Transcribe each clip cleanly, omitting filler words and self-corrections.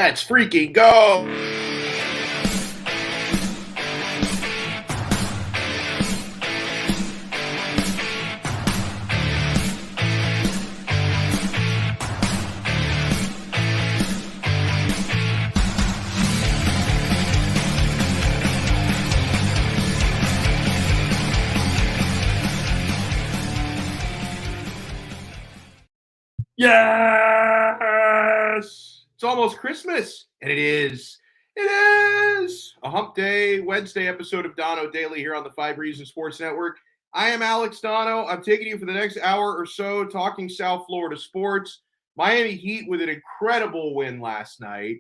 Let's freaking go! Yes! It's almost Christmas, and it is a Hump Day Wednesday episode of Donno Daily here on the 5 Reasons Sports Network. I am Alex Donno. I'm taking you for the next hour or so talking South Florida sports. Miami Heat with an incredible win last night,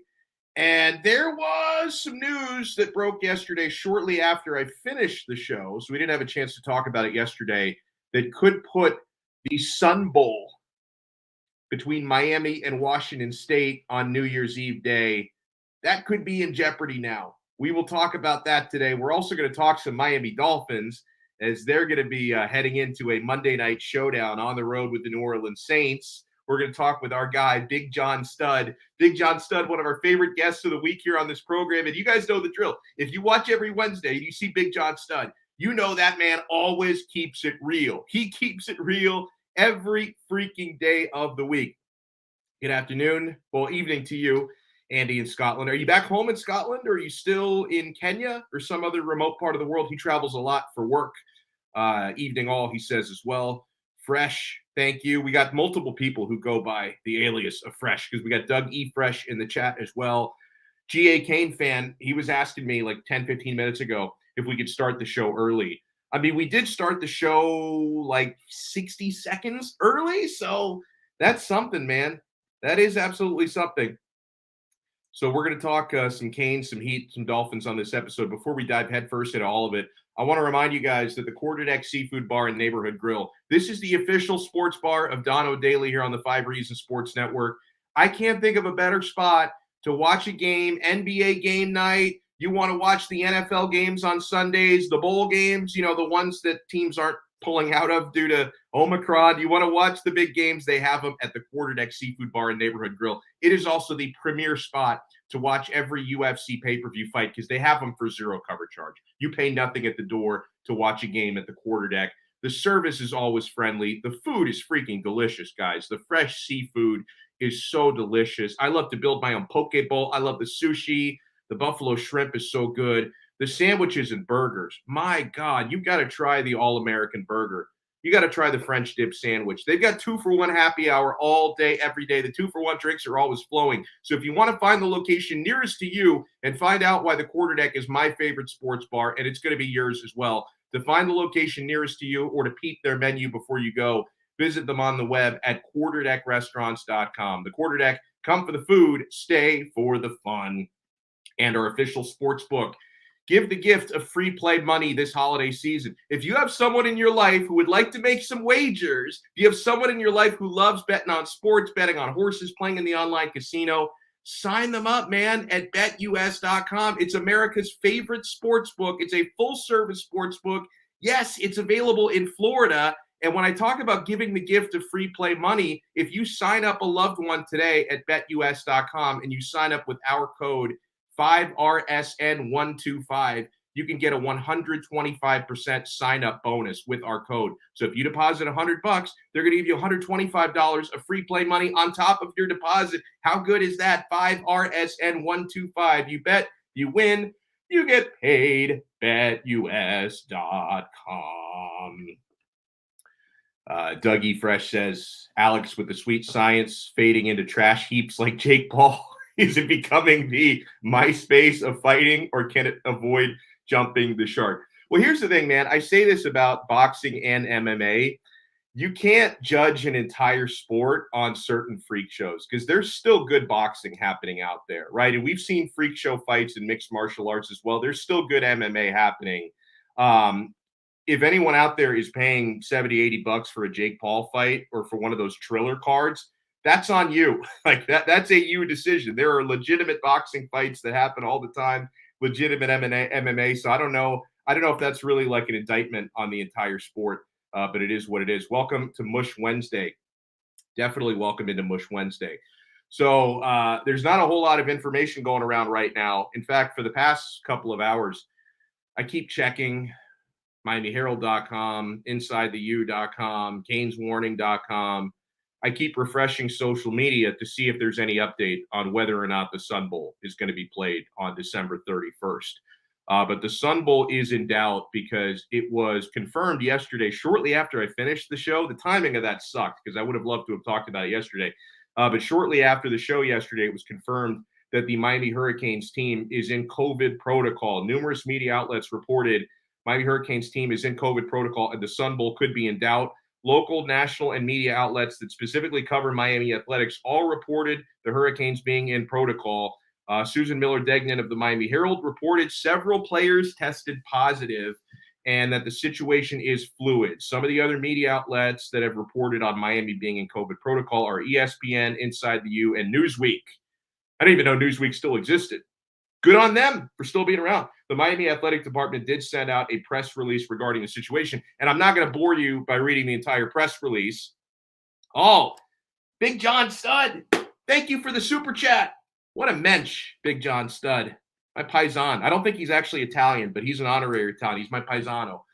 and there was some news that broke yesterday shortly after I finished the show, so we didn't have a chance to talk about it yesterday, that could put the Sun Bowl between Miami and Washington State on New Year's Eve day. That could be in jeopardy now. We will talk about that today. We're also going to talk some Miami Dolphins as they're going to be heading into a Monday night showdown on the road with the New Orleans Saints. We're going to talk with our guy, Big John Studd. Big John Studd, one of our favorite guests of the week here on this program. And you guys know the drill. If you watch every Wednesday and you see Big John Studd, you know that man always keeps it real. He keeps it real every freaking day of the week. Good afternoon, well, evening to you, Andy in Scotland. Are you back home in Scotland, or are you still in Kenya or some other remote part of the world? He travels a lot for work. Evening all, he says as well. Fresh, thank you. We got multiple people who go by the alias of Fresh because we got Doug E. Fresh in the chat as well. G.A. Kane fan, he was asking me like 10, 15 minutes ago if we could start the show early. I mean, we did start the show like 60 seconds early, so that's something, man. That is absolutely something. So we're going to talk some Canes, some Heat, some Dolphins on this episode. Before we dive headfirst into all of it, I want to remind you guys that the Quarterdeck Seafood Bar and Neighborhood Grill, this is the official sports bar of Donno Daily here on the 5 Reasons Sports Network. I can't think of a better spot to watch a game, NBA game night. You want to watch the NFL games on Sundays, the bowl games, you know, the ones that teams aren't pulling out of due to Omicron. You want to watch the big games, they have them at the Quarterdeck Seafood Bar and Neighborhood Grill. It is also the premier spot to watch every UFC pay-per-view fight because they have them for zero cover charge. You pay nothing at the door to watch a game at the Quarterdeck. The service is always friendly. The food is freaking delicious, guys. The fresh seafood is so delicious. I love to build my own poke bowl. I love the sushi. The buffalo shrimp is so good. The sandwiches and burgers, my God, you've got to try the All-American burger. You got to try the French dip sandwich. They've got 2-for-1 happy hour all day, every day. The 2-for-1 drinks are always flowing. So if you want to find the location nearest to you and find out why the Quarterdeck is my favorite sports bar, and it's going to be yours as well, to find the location nearest to you or to peep their menu before you go, visit them on the web at quarterdeckrestaurants.com. The Quarterdeck, come for the food, stay for the fun. And our official sports book. Give the gift of free play money this holiday season. If you have someone in your life who would like to make some wagers, if you have someone in your life who loves betting on sports, betting on horses, playing in the online casino, sign them up, man, at betus.com. It's America's favorite sports book. It's a full-service sports book. Yes, it's available in Florida. And when I talk about giving the gift of free play money, if you sign up a loved one today at betus.com and you sign up with our code 5RSN125, you can get a 125% sign-up bonus with our code. So if you deposit $100, they're going to give you $125 of free play money on top of your deposit. How good is that? 5RSN125. You bet, you win, you get paid. BetUS.com. Doug E. Fresh says, Alex with the sweet science fading into trash heaps like Jake Paul. Is it becoming the MySpace of fighting, or can it avoid jumping the shark? Well, here's the thing, man. I say this about boxing and MMA. You can't judge an entire sport on certain freak shows because there's still good boxing happening out there, right? And we've seen freak show fights in mixed martial arts as well. There's still good MMA happening. If anyone out there is paying $70, $80 for a Jake Paul fight or for one of those Triller cards, that's on you. Like that's a you decision. There are legitimate boxing fights that happen all the time, legitimate MMA. So I don't know if that's really like an indictment on the entire sport, but it is what it is. Welcome to Mush Wednesday. Definitely welcome into Mush Wednesday. So there's not a whole lot of information going around right now. In fact, for the past couple of hours, I keep checking MiamiHerald.com, InsideTheU.com, CanesWarning.com. I keep refreshing social media to see if there's any update on whether or not the Sun Bowl is going to be played on December 31st. But the Sun Bowl is in doubt because it was confirmed yesterday, shortly after I finished the show. The timing of that sucked because I would have loved to have talked about it yesterday. But shortly after the show yesterday, it was confirmed that the Miami Hurricanes team is in COVID protocol. Numerous media outlets reported Miami Hurricanes team is in COVID protocol and the Sun Bowl could be in doubt. Local, national, and media outlets that specifically cover Miami athletics all reported the Hurricanes being in protocol. Susan Miller-Degnan of the Miami Herald reported several players tested positive and that the situation is fluid. Some of the other media outlets that have reported on Miami being in COVID protocol are ESPN, Inside the U, and Newsweek. I didn't even know Newsweek still existed. Good on them for still being around. The Miami Athletic Department did send out a press release regarding the situation, and I'm not going to bore you by reading the entire press release. Oh, Big John Stud, thank you for the super chat. What a mensch, Big John Stud. My paisan. I don't think he's actually Italian, but he's an honorary Italian. He's my paisano.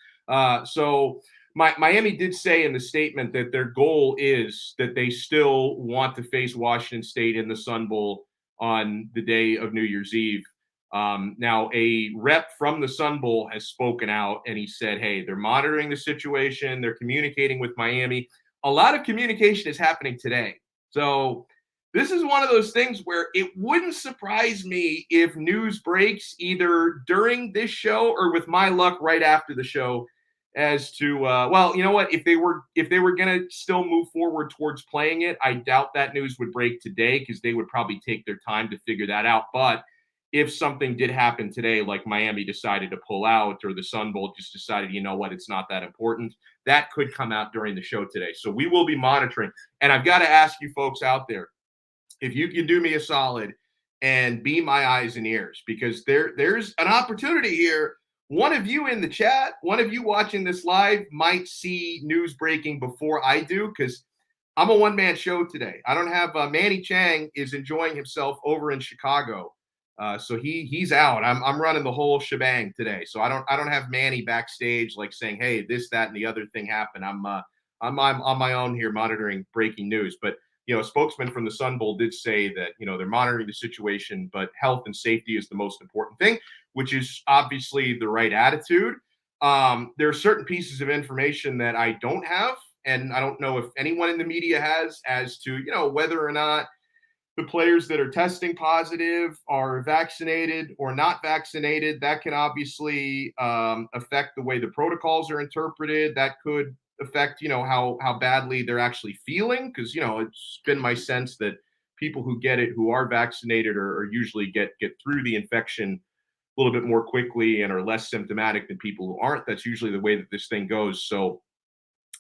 Miami did say in the statement that their goal is that they still want to face Washington State in the Sun Bowl on the day of New Year's Eve. Now, a rep from the Sun Bowl has spoken out, and he said, hey, they're monitoring the situation. They're communicating with Miami. A lot of communication is happening today. So this is one of those things where it wouldn't surprise me if news breaks either during this show or with my luck right after the show as to well, you know what, if they were going to still move forward towards playing it, I doubt that news would break today because they would probably take their time to figure that out. But if something did happen today, like Miami decided to pull out or the Sun Bowl just decided, you know what, it's not that important, that could come out during the show today. So we will be monitoring. And I've got to ask you folks out there, if you can do me a solid and be my eyes and ears, because there's an opportunity here. One of you in the chat, one of you watching this live might see news breaking before I do, because I'm a one-man show today. I don't have Manny Chang is enjoying himself over in Chicago. So he's out. I'm running the whole shebang today. So I don't have Manny backstage like saying, hey, this, that, and the other thing happened. I'm on my own here monitoring breaking news. But a spokesman from the Sun Bowl did say that they're monitoring the situation, but health and safety is the most important thing, which is obviously the right attitude. There are certain pieces of information that I don't have, and I don't know if anyone in the media has, as to whether or not the players that are testing positive are vaccinated or not vaccinated. That can obviously affect the way the protocols are interpreted. That could affect, how badly they're actually feeling. Because, it's been my sense that people who get it, who are vaccinated, are usually get through the infection a little bit more quickly and are less symptomatic than people who aren't. That's usually the way that this thing goes. So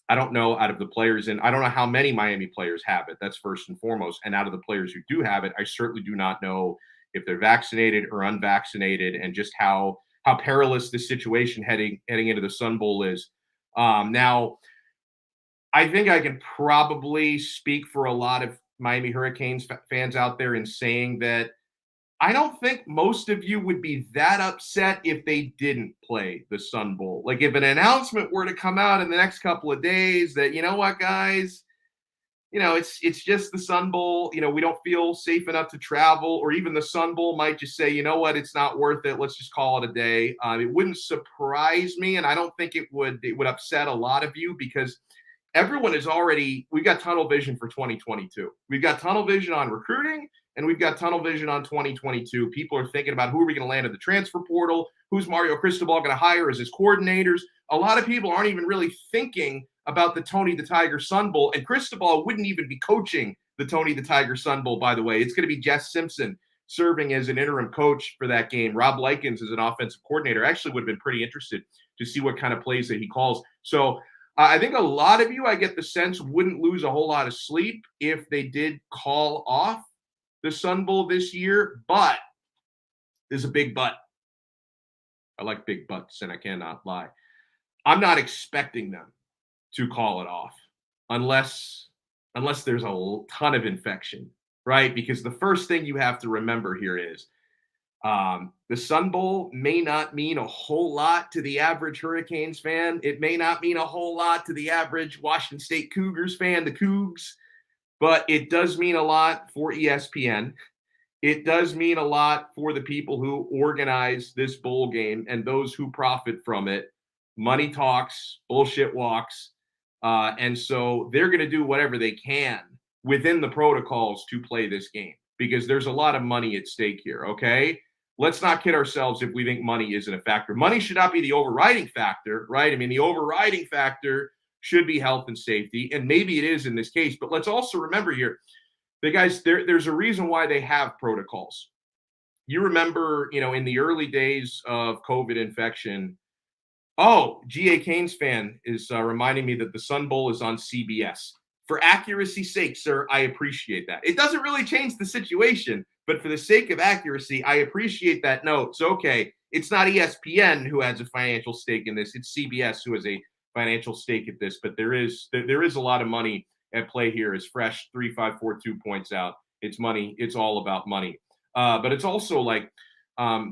I don't know out of the players, and I don't know how many Miami players have it. That's first and foremost. And out of the players who do have it, I certainly do not know if they're vaccinated or unvaccinated, and just how perilous this situation heading into the Sun Bowl is. Now, I think I can probably speak for a lot of Miami Hurricanes fans out there in saying that I don't think most of you would be that upset if they didn't play the Sun Bowl. Like, if an announcement were to come out in the next couple of days that, you know what, guys, it's just the Sun Bowl. We don't feel safe enough to travel, or even the Sun Bowl might just say, you know what, it's not worth it. Let's just call it a day. It wouldn't surprise me, and I don't think it would upset a lot of you, because everyone is we've got tunnel vision for 2022. We've got tunnel vision on recruiting, and we've got tunnel vision on 2022. People are thinking about, who are we going to land in the transfer portal? Who's Mario Cristobal going to hire as his coordinators? A lot of people aren't even really thinking about the Tony the Tiger Sun Bowl. And Cristobal wouldn't even be coaching the Tony the Tiger Sun Bowl, by the way. It's going to be Jess Simpson serving as an interim coach for that game. Rob Likens is an offensive coordinator. Actually would have been pretty interested to see what kind of plays that he calls. So I think a lot of you, I get the sense, wouldn't lose a whole lot of sleep if they did call off the Sun Bowl this year. But there's a big but. I like big butts, and I cannot lie. I'm not expecting them to call it off unless there's a ton of infection right? Because the first thing you have to remember here is the Sun Bowl may not mean a whole lot to the average Hurricanes fan. It may not mean a whole lot to the average Washington State Cougars fan, the Cougs, but it does mean a lot for ESPN. It does mean a lot for the people who organize this bowl game and those who profit from it. Money talks, bullshit walks. And so they're going to do whatever they can within the protocols to play this game because there's a lot of money at stake here. Okay. Let's not kid ourselves if we think money isn't a factor. Money should not be the overriding factor, right? I mean, the overriding factor should be health and safety. And maybe it is in this case. But let's also remember here, the guys, there's a reason why they have protocols. You remember, in the early days of COVID infection, G.A. Canes fan is reminding me that the Sun Bowl is on CBS. For accuracy's sake, sir, I appreciate that. It doesn't really change the situation, but for the sake of accuracy, I appreciate that note. So, okay, it's not ESPN who has a financial stake in this. It's CBS who has a financial stake at this, but there is a lot of money at play here. As Fresh 3542 points out, it's money. It's all about money. But it's also like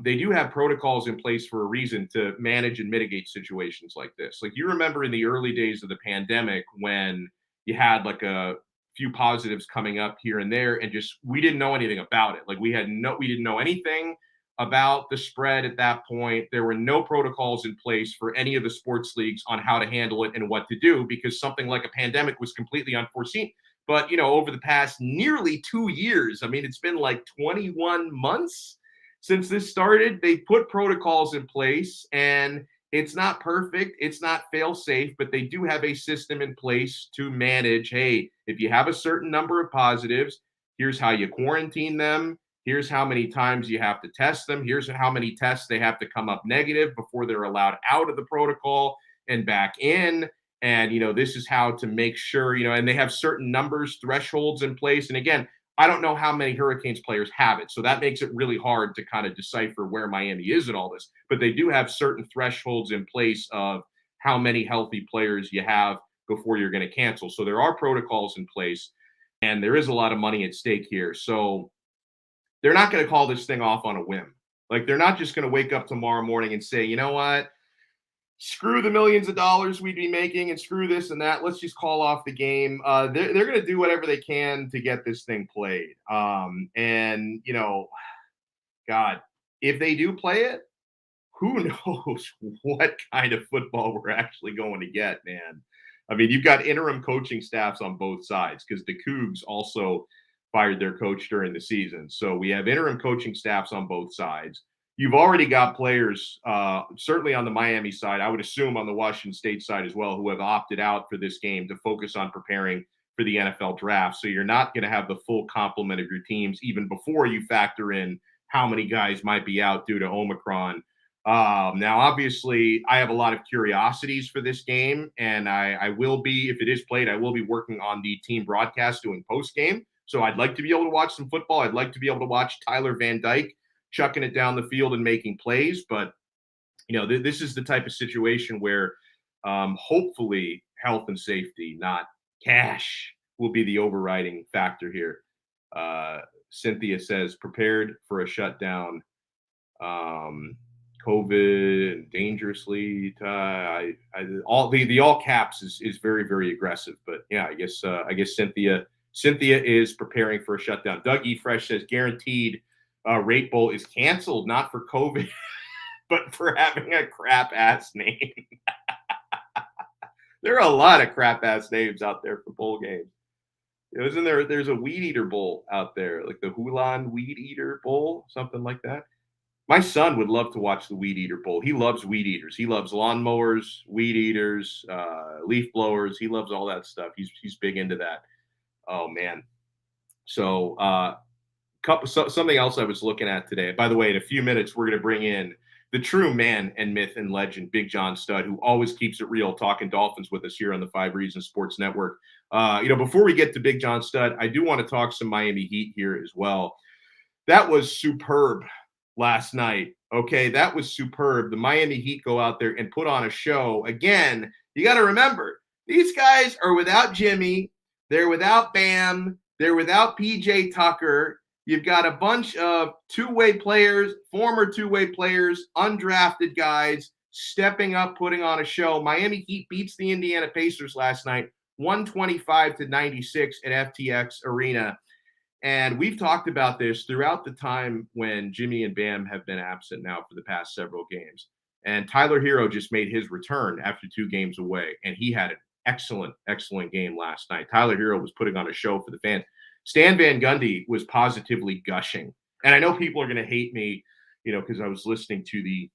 they do have protocols in place for a reason to manage and mitigate situations like this. Like you remember in the early days of the pandemic when you had like a few positives coming up here and there, and just we didn't know anything about it. Like we didn't know anything about the spread at that point. There were no protocols in place for any of the sports leagues on how to handle it and what to do because something like a pandemic was completely unforeseen. But, over the past nearly 2 years, I mean, it's been like 21 months since this started. They put protocols in place, and it's not perfect. It's not fail safe, but they do have a system in place to manage. Hey, if you have a certain number of positives, here's how you quarantine them. Here's how many times you have to test them. Here's how many tests they have to come up negative before they're allowed out of the protocol and back in. And, this is how to make sure, and they have certain numbers, thresholds in place. And again, I don't know how many Hurricanes players have it. So that makes it really hard to kind of decipher where Miami is in all this. But they do have certain thresholds in place of how many healthy players you have before you're going to cancel. So there are protocols in place, and there is a lot of money at stake here. So they're not going to call this thing off on a whim. Like they're not just going to wake up tomorrow morning and say, you know what? Screw the millions of dollars we'd be making and screw this and that. Let's just call off the game. They're going to do whatever they can to get this thing played. And, God, if they do play it, who knows what kind of football we're actually going to get, man. I mean, you've got interim coaching staffs on both sides because the Cougs also fired their coach during the season. So we have interim coaching staffs on both sides. You've already got players, certainly on the Miami side, I would assume on the Washington State side as well, who have opted out for this game to focus on preparing for the NFL draft. So you're not going to have the full complement of your teams even before you factor in how many guys might be out due to Omicron. Now, obviously, I have a lot of curiosities for this game, and I will be, if it is played, I will be working on the team broadcast doing post game. So I'd like to be able to watch some football. I'd like to be able to watch Tyler Van Dyke chucking it down the field and making plays. But, this is the type of situation where hopefully health and safety, not cash, will be the overriding factor here. Cynthia says, prepared for a shutdown. COVID dangerously. All caps is very, very aggressive. But yeah, I guess Cynthia is preparing for a shutdown. Doug E. Fresh says guaranteed Rate Bowl is canceled, not for COVID, but for having a crap ass name. There are a lot of crap ass names out there for bowl games. Isn't there? There's a Weed Eater Bowl out there, like the Hulan Weed Eater Bowl, something like that. My son would love to watch the Weed Eater Bowl. He loves weed eaters. He loves lawnmowers, weed eaters, leaf blowers. He loves all that stuff. He's big into that. Oh man. So something else I was looking at today. By the way, in a few minutes, we're going to bring in the true man and myth and legend, Big John Studd, who always keeps it real, talking Dolphins with us here on the 5 Reasons Sports Network. Before we get to Big John Studd, I do want to talk some Miami Heat here as well. That was superb last night. Okay, that was superb. The Miami Heat go out there and put on a show. Again, you got to remember, these guys are without Jimmy. They're without Bam. They're without PJ Tucker. You've got a bunch of two-way players, former two-way players, undrafted guys stepping up, putting on a show. Miami Heat beats the Indiana Pacers last night, 125-96 at FTX Arena. And we've talked about this throughout the time when Jimmy and Bam have been absent now for the past several games. And Tyler Hero just made his return after 2 games away, and he had an excellent game last night. Tyler Hero was putting on a show for the fans. Stan Van Gundy was positively gushing. And I know people are going to hate me, because I was listening to the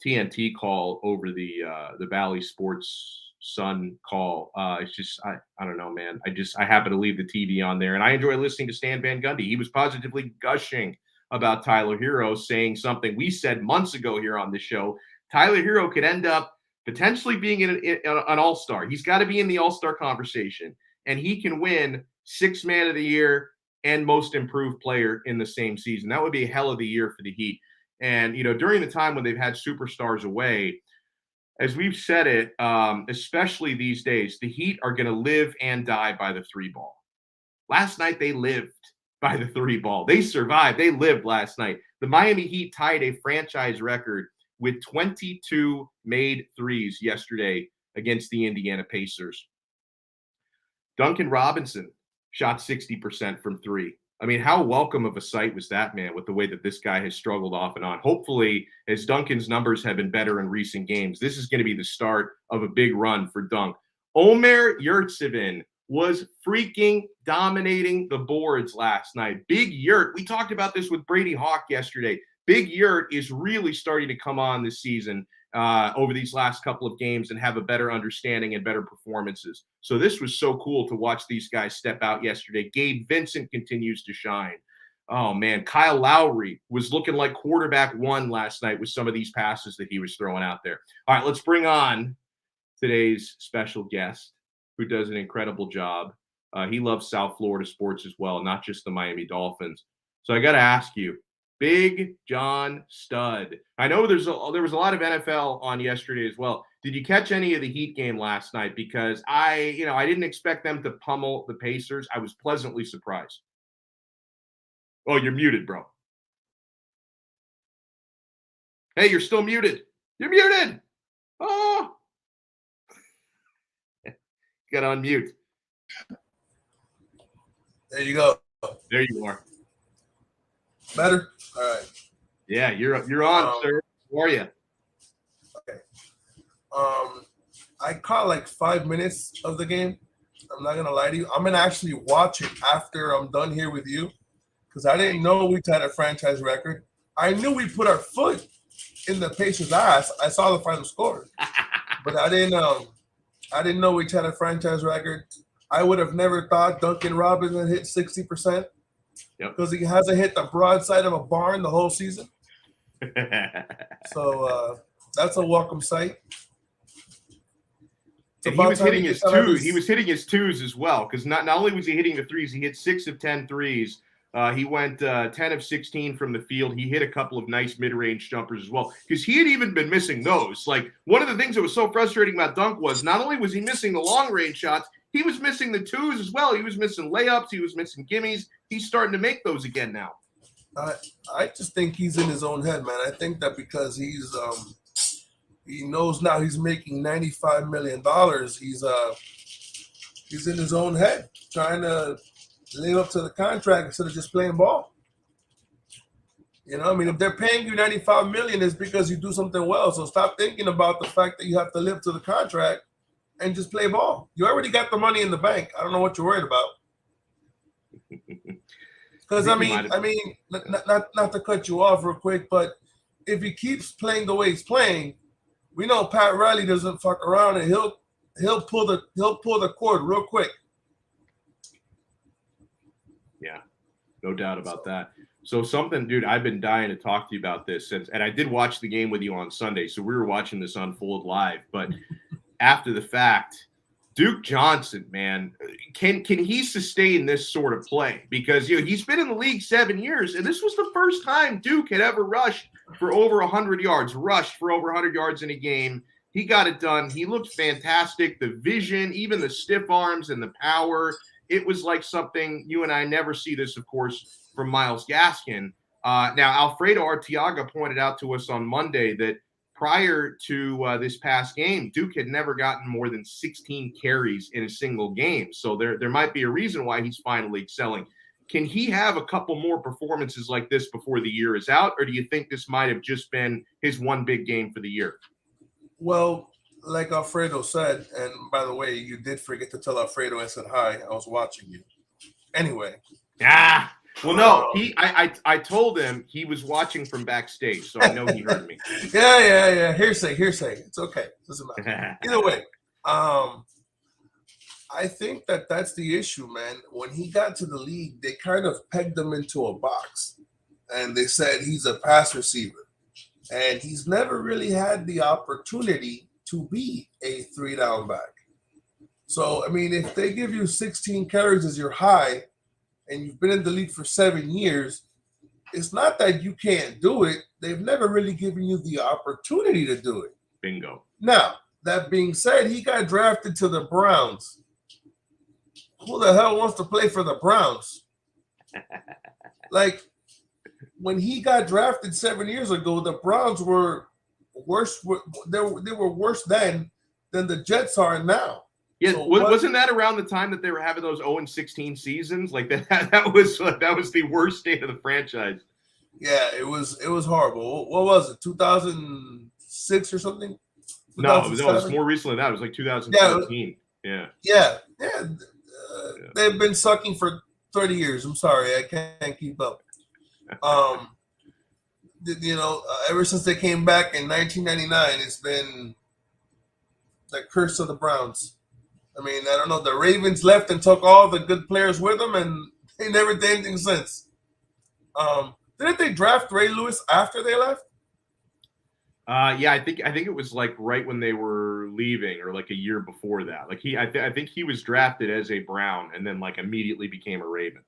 TNT call over the Valley Sports Sun call. It's just, I don't know, man. I happen to leave the TV on there, and I enjoy listening to Stan Van Gundy. He was positively gushing about Tyler Hero, saying something we said months ago here on the show. Tyler Hero could end up potentially being an all-star. He's got to be in the all-star conversation, and he can win 6th Man of the Year and Most Improved Player in the same season. That would be a hell of a year for the Heat. And, during the time when they've had superstars away, as we've said it, especially these days, the Heat are going to live and die by the 3 ball. Last night, they lived by the 3 ball. They survived. They lived last night. The Miami Heat tied a franchise record with 22 made threes yesterday against the Indiana Pacers. Duncan Robinson shot 60% from 3. I mean, how welcome of a sight was that, man, with the way that this guy has struggled off and on. Hopefully, as Duncan's numbers have been better in recent games, this is going to be the start of a big run for Dunk. Omer Yurtseven was freaking dominating the boards last night. Big Yurt, we talked about this with Brady Hawk yesterday. Big Yurt is really starting to come on this season over these last couple of games and have a better understanding and better performances. So this was so cool to watch these guys step out yesterday. Gabe Vincent continues to shine. Oh, man, Kyle Lowry was looking like quarterback 1 last night with some of these passes that he was throwing out there. All right, let's bring on today's special guest who does an incredible job. He loves South Florida sports as well, not just the Miami Dolphins. So I got to ask you, Big John Stud. I know there was a lot of NFL on yesterday as well. Did you catch any of the Heat game last night? Because I didn't expect them to pummel the Pacers. I was pleasantly surprised. Oh, you're muted, bro. Hey, you're still muted. You're muted. Oh. Got to unmute. There you go. There you are. Better? All right. Yeah, you're on, sir. How are you? Okay. I caught like 5 minutes of the game. I'm not gonna lie to you. I'm gonna actually watch it after I'm done here with you, because I didn't know we had a franchise record. I knew we put our foot in the Pacers' ass. I saw the final score, but I didn't know we had a franchise record. I would have never thought Duncan Robinson hit 60%. Because he hasn't hit the broadside of a barn the whole season. So that's a welcome sight. And he was hitting his twos. He was hitting his twos as well, because not only was he hitting the threes, he hit 6 of 10 threes. He went 10 of 16 from the field. He hit a couple of nice mid-range jumpers as well, because he had even been missing those. Like, one of the things that was so frustrating about Dunk was not only was he missing the long-range shots, he was missing the twos as well. He was missing layups. He was missing gimmies. He's starting to make those again now. I just think he's in his own head, man. I think that because he knows now he's making $95 million. He's in his own head, trying to live up to the contract instead of just playing ball. I mean, if they're paying you $95 million, it's because you do something well. So stop thinking about the fact that you have to live to the contract and just play ball. You already got the money in the bank. I don't know what you're worried about. Because I mean, not to cut you off real quick, but if he keeps playing the way he's playing, we know Pat Riley doesn't fuck around, and he'll pull the cord real quick. Yeah, no doubt about that. So something, dude, I've been dying to talk to you about this since, and I did watch the game with you on Sunday, so we were watching this unfold live, but after the fact, Duke Johnson, man, can he sustain this sort of play? Because he's been in the league 7 years, and this was the first time Duke had ever rushed for over 100 yards, in a game. He got it done. He looked fantastic. The vision, even the stiff arms and the power. it was like something you and I never see this, of course, from Myles Gaskin. Now, Alfredo Arteaga pointed out to us on Monday that prior to this past game, Duke had never gotten more than 16 carries in a single game. So there might be a reason why he's finally excelling. Can he have a couple more performances like this before the year is out, or do you think this might have just been his one big game for the year? Well, like Alfredo said, and by the way, you did forget to tell Alfredo I said hi. I was watching you. Anyway. Well, no, I told him he was watching from backstage, so I know he heard me. Yeah. Hearsay. It's okay. Doesn't matter. Either way, I think that's the issue, man. When he got to the league, they kind of pegged him into a box, and they said he's a pass receiver, and he's never really had the opportunity to be a 3-down back. So, I mean, if they give you 16 carries as your high, and you've been in the league for 7 years, it's not that you can't do it. They've never really given you the opportunity to do it. Bingo. Now, that being said, he got drafted to the Browns. Who the hell wants to play for the Browns? Like, when he got drafted 7 years ago, the Browns were worse. They were worse then than the Jets are now. Yeah, so wasn't that around the time that they were having those 0-16 seasons? Like that was the worst state of the franchise. Yeah, it was horrible. What was it? 2006 or something? No, it was more recently than that. It was like 2013. Yeah. They've been sucking for 30 years. I'm sorry, I can't keep up. Ever since they came back in 1999, it's been the curse of the Browns. I mean, I don't know. The Ravens left and took all the good players with them, and they never did anything since. Didn't they draft Ray Lewis after they left? Yeah, I think it was like right when they were leaving, or like a year before that. Like I think he was drafted as a Brown, and then like immediately became a Raven.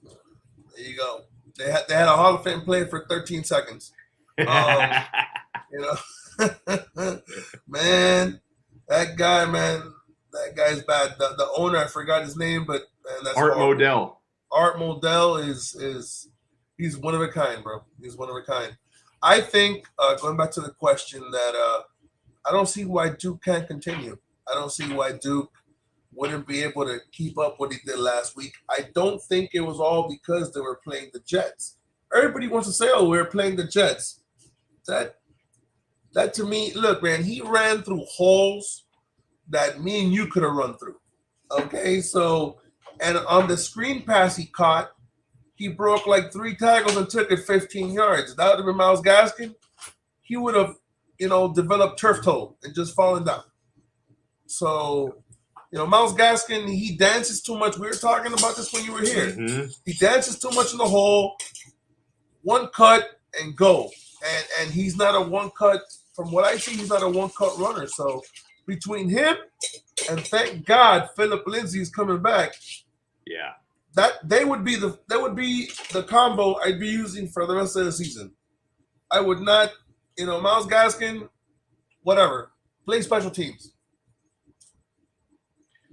There you go. They had a Hall of Fame player for 13 seconds. Man, that guy's bad. The owner, I forgot his name, but man, that's Art horrible. Modell. Art Modell is he's one of a kind, bro. He's one of a kind. I think going back to the question that I don't see why Duke can't continue. I don't see why Duke wouldn't be able to keep up what he did last week. I don't think it was all because they were playing the Jets. Everybody wants to say, "Oh, we're playing the Jets." That to me, look, man, he ran through holes that me and you could have run through. Okay, so and on the screen pass he caught, he broke like 3 tackles and took it 15 yards. That would have been Myles Gaskin. He would have, developed turf toe and just fallen down. So, Myles Gaskin, he dances too much. We were talking about this when you were here. Mm-hmm. He dances too much in the hole. One cut and go. And he's not a one cut. From what I see, he's not a one cut runner. So between him and thank God Philip Lindsay is coming back. Yeah. That would be the combo I'd be using for the rest of the season. I would not, Myles Gaskin, whatever, play special teams.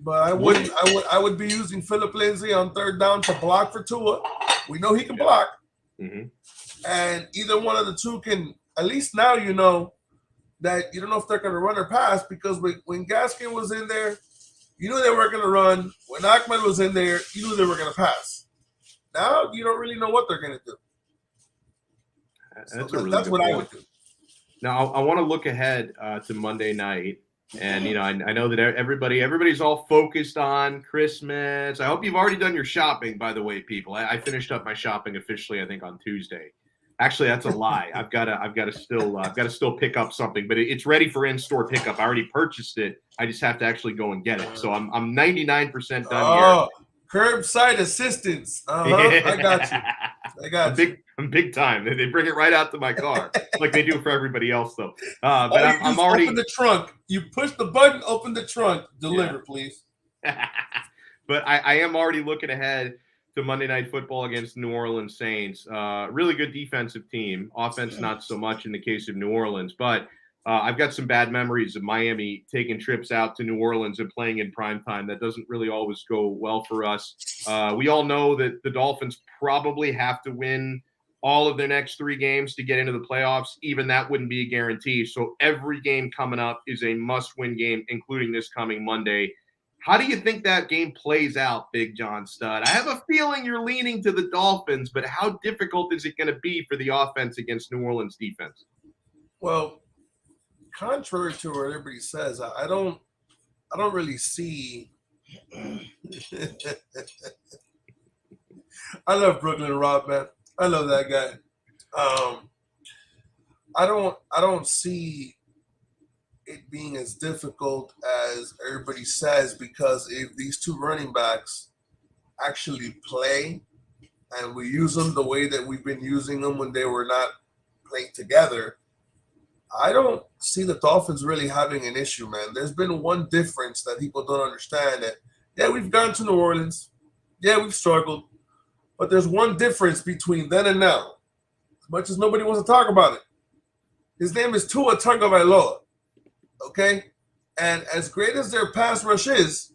But I would be using Philip Lindsay on third down to block for Tua. We know he can block. Mm-hmm. And either one of the two can, at least now you know that you don't know if they're going to run or pass, because when Gaskin was in there, you knew they were going to run. When Ahmed was in there, you knew they were going to pass. Now you don't really know what they're going to do. That's what I would do. Now I want to look ahead to Monday night, and I know that everybody's all focused on Christmas. I hope you've already done your shopping, by the way, people. I finished up my shopping officially, I think, on Tuesday. Actually, that's a lie. I've got to still pick up something, but it's ready for in-store pickup. I already purchased it. I just have to actually go and get it. So I'm 99% done here. Curbside assistance. I got you. I'm big time. They bring it right out to my car, like they do for everybody else, though. But I'm already open the trunk. You push the button, open the trunk, deliver, please. But I am already looking ahead to Monday Night Football against New Orleans Saints. Really good defensive team. Offense, not so much in the case of New Orleans. But I've got some bad memories of Miami taking trips out to New Orleans and playing in prime time. That doesn't really always go well for us. We all know that the Dolphins probably have to win all of their next 3 games to get into the playoffs. Even that wouldn't be a guarantee. So every game coming up is a must-win game, including this coming Monday. How do you think that game plays out, Big John Stud? I have a feeling you're leaning to the Dolphins, but how difficult is it going to be for the offense against New Orleans defense? Well, contrary to what everybody says, I don't really see. I love Brooklyn Rob, man. I love that guy. I don't see it being as difficult as everybody says, because if these 2 running backs actually play and we use them the way that we've been using them when they were not playing together, I don't see the Dolphins really having an issue, man. There's been one difference that people don't understand, that, yeah, we've gone to New Orleans. Yeah, we've struggled. But there's one difference between then and now, as much as nobody wants to talk about it. His name is Tua Tagovailoa, okay? And as great as their pass rush is,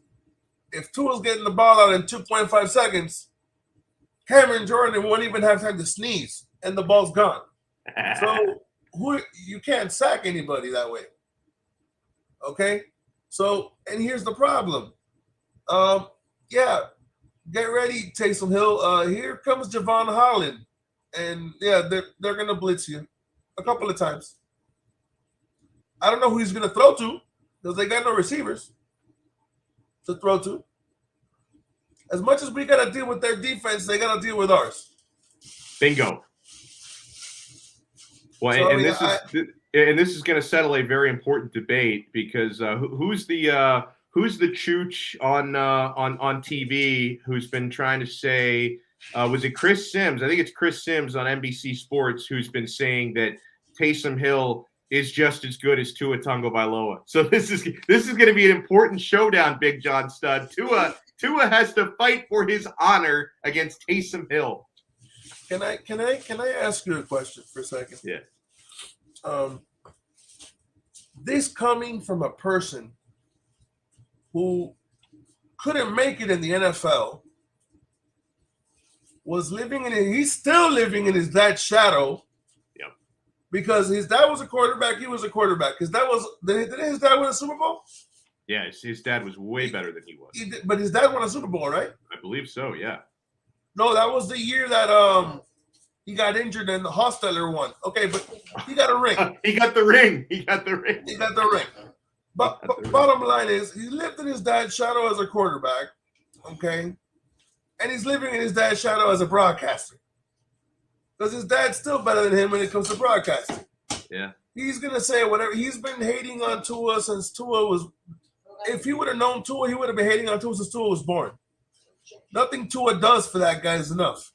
if Tua's getting the ball out in 2.5 seconds, Cameron Jordan won't even have time to sneeze, and the ball's gone. So you can't sack anybody that way, okay? So, and here's the problem. Yeah, get ready, Taysom Hill. Here comes Javon Holland. And, yeah, they're going to blitz you a couple of times. I don't know who he's going to throw to, because they got no receivers to throw to. As much as we got to deal with their defense, they got to deal with ours. Bingo. Well, so, and this is going to settle a very important debate, because who's the chooch on TV who's been trying to say, was it Chris Sims? I think it's Chris Sims on NBC Sports who's been saying that Taysom Hill is just as good as Tua Tagovailoa. So this is going to be an important showdown, Big John Stud. Tua has to fight for his honor against Taysom Hill. Can I ask you a question for a second? Yeah. This coming from a person who couldn't make it in the NFL, he's still living in his dad's shadow. Yep. Because his dad was a quarterback, he was a quarterback. Didn't his dad win a Super Bowl? Yeah, his dad was way better than he was. But his dad won a Super Bowl, right? I believe so, yeah. No, that was the year that he got injured and the Hostetler won. Okay, but he got a ring. He got the ring. But bottom line is, he lived in his dad's shadow as a quarterback, okay? And he's living in his dad's shadow as a broadcaster. Because his dad's still better than him when it comes to broadcasting. Yeah. He's going to say whatever. He's been hating on Tua since Tua was – if he would have known Tua, he would have been hating on Tua since Tua was born. Nothing Tua does for that guy is enough.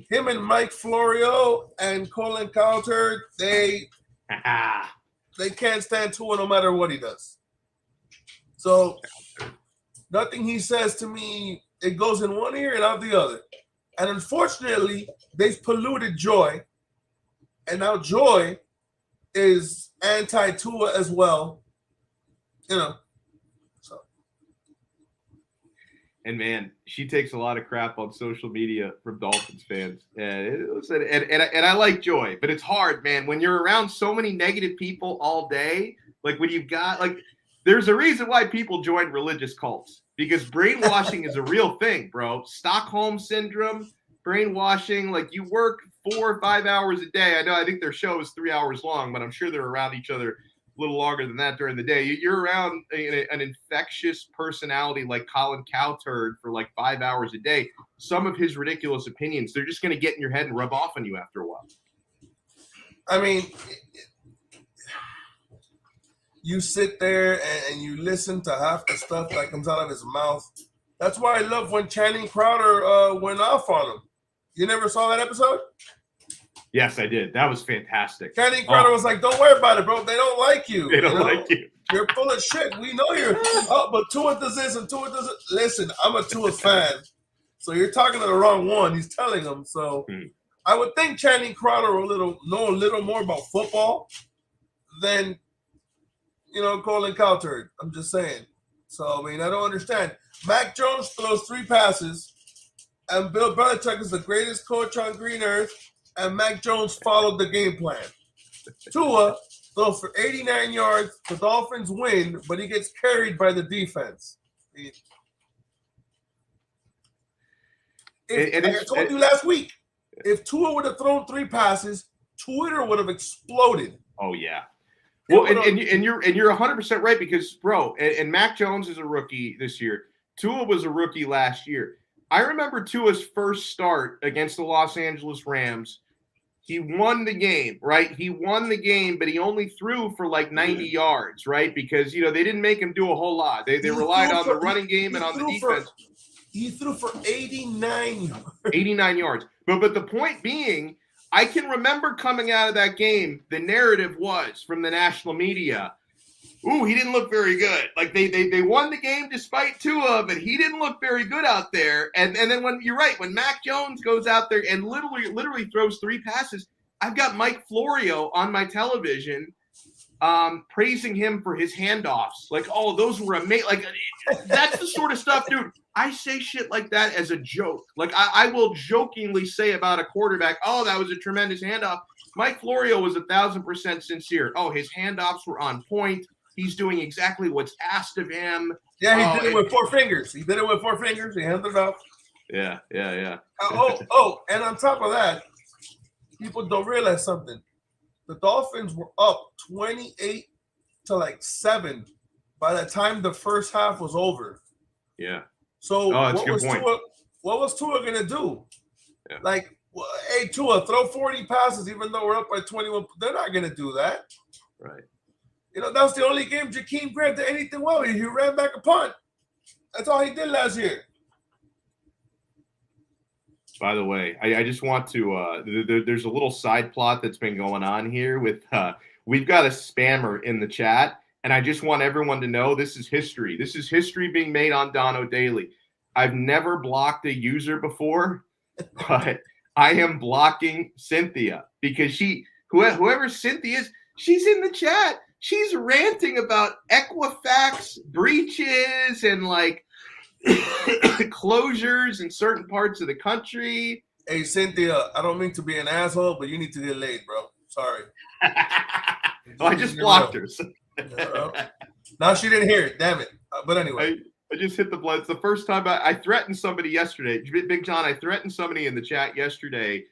Him and Mike Florio and Colin Cowherd, they can't stand Tua no matter what he does. So nothing he says to me, it goes in one ear and out the other. And unfortunately, they've polluted Joy. And now Joy is anti-Tua as well. You know. And man, she takes a lot of crap on social media from Dolphins fans. And I like Joy, but it's hard, man. When you're around so many negative people all day, like when you've got there's a reason why people join religious cults, because brainwashing is a real thing, bro. Stockholm syndrome, brainwashing. Like you work 4 or 5 hours a day. I think their show is 3 hours long, but I'm sure they're around each other a little longer than that during the day. You're around an infectious personality like Colin Cowherd for 5 hours a day. Some of his ridiculous opinions, they're just going to get in your head and rub off on you after a while. I mean, you sit there and you listen to half the stuff that comes out of his mouth. That's why I love when Channing Crowder went off on him. You never saw that episode? Yes, I did. That was fantastic. Channing Crowder was like, don't worry about it, bro. They don't like you. They don't like you. You're full of shit. We know you're but Tua does this and Tua does it. Listen, I'm a Tua fan. So you're talking to the wrong one. He's telling them. So I would think Channing Crowder know a little more about football than Colin Cowherd. I'm just saying. So, I don't understand. Mac Jones throws 3 passes, and Bill Belichick is the greatest coach on green earth, and Mac Jones followed the game plan. Tua throws for 89 yards. The Dolphins win, but he gets carried by the defense. I told you last week, if Tua would have thrown 3 passes, Twitter would have exploded. Oh, yeah. Well, and you're 100% right because, bro, and Mac Jones is a rookie this year. Tua was a rookie last year. I remember Tua's first start against the Los Angeles Rams. He won the game, right? He won the game, but he only threw for like 90 yards, right? Because, they didn't make him do a whole lot. They relied on the running game and on the defense. He threw for 89 yards. 89 yards. But the point being, I can remember coming out of that game, the narrative was from the national media, ooh, he didn't look very good. Like they won the game despite Tua, but he didn't look very good out there. And then when you're right, when Mac Jones goes out there and literally throws 3 passes, I've got Mike Florio on my television praising him for his handoffs. Like, oh, those were amazing. Like, that's the sort of stuff, dude. I say shit like that as a joke. Like, I will jokingly say about a quarterback, oh, that was a tremendous handoff. Mike Florio was 1,000% sincere. Oh, his handoffs were on point. He's doing exactly what's asked of him. Yeah, he did it with 4 fingers. He handed it off. Yeah. And on top of that, people don't realize something. The Dolphins were up 28-7 by the time the first half was over. Yeah. So what was Tua gonna do? Yeah. Like, hey, Tua, throw 40 passes even though we're up by 21. They're not gonna do that. Right. That was the only game Jakeem Grant did anything well. He ran back a punt. That's all he did last year. By the way, I just want to there's a little side plot that's been going on here with we've got a spammer in the chat, and I just want everyone to know this is history. This is history being made on Donno Daily. I've never blocked a user before, but I am blocking Cynthia because whoever Cynthia is, she's in the chat. She's ranting about Equifax breaches and like closures in certain parts of the country. Hey, Cynthia, I don't mean to be an asshole, but you need to get laid, bro. Sorry. I just blocked her. Now she didn't hear it. Damn it. But anyway. I just hit the blood. It's the first time I threatened somebody yesterday. Big John, I threatened somebody in the chat yesterday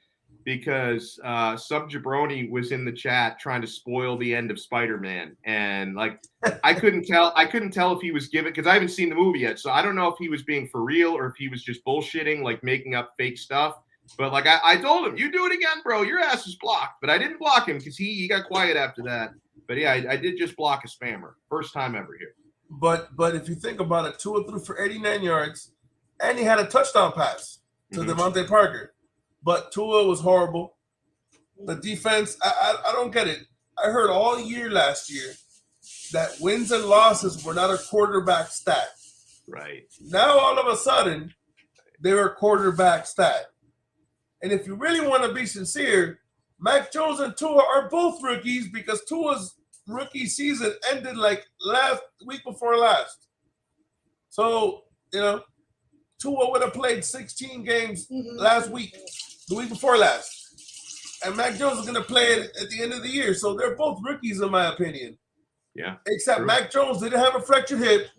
because some jabroni was in the chat trying to spoil the end of Spider-Man. And like I couldn't tell if he was giving, because I haven't seen the movie yet. So I don't know if he was being for real or if he was just bullshitting, like making up fake stuff. But like I told him, you do it again, bro. Your ass is blocked. But I didn't block him because he got quiet after that. But yeah, I did just block a spammer. First time ever here. But if you think about it, Tua threw for 89 yards, and he had a touchdown pass to Devontae Parker. But Tua was horrible. The defense, I don't get it. I heard all year last year that wins and losses were not a quarterback stat. Right. Now all of a sudden, they're a quarterback stat. And if you really want to be sincere, Mac Jones and Tua are both rookies because Tua's rookie season ended like week before last. So, Tua would have played 16 games last week, the week before last. And Mac Jones is going to play it at the end of the year. So they're both rookies, in my opinion. Yeah. Except true. Mac Jones didn't have a fractured hip.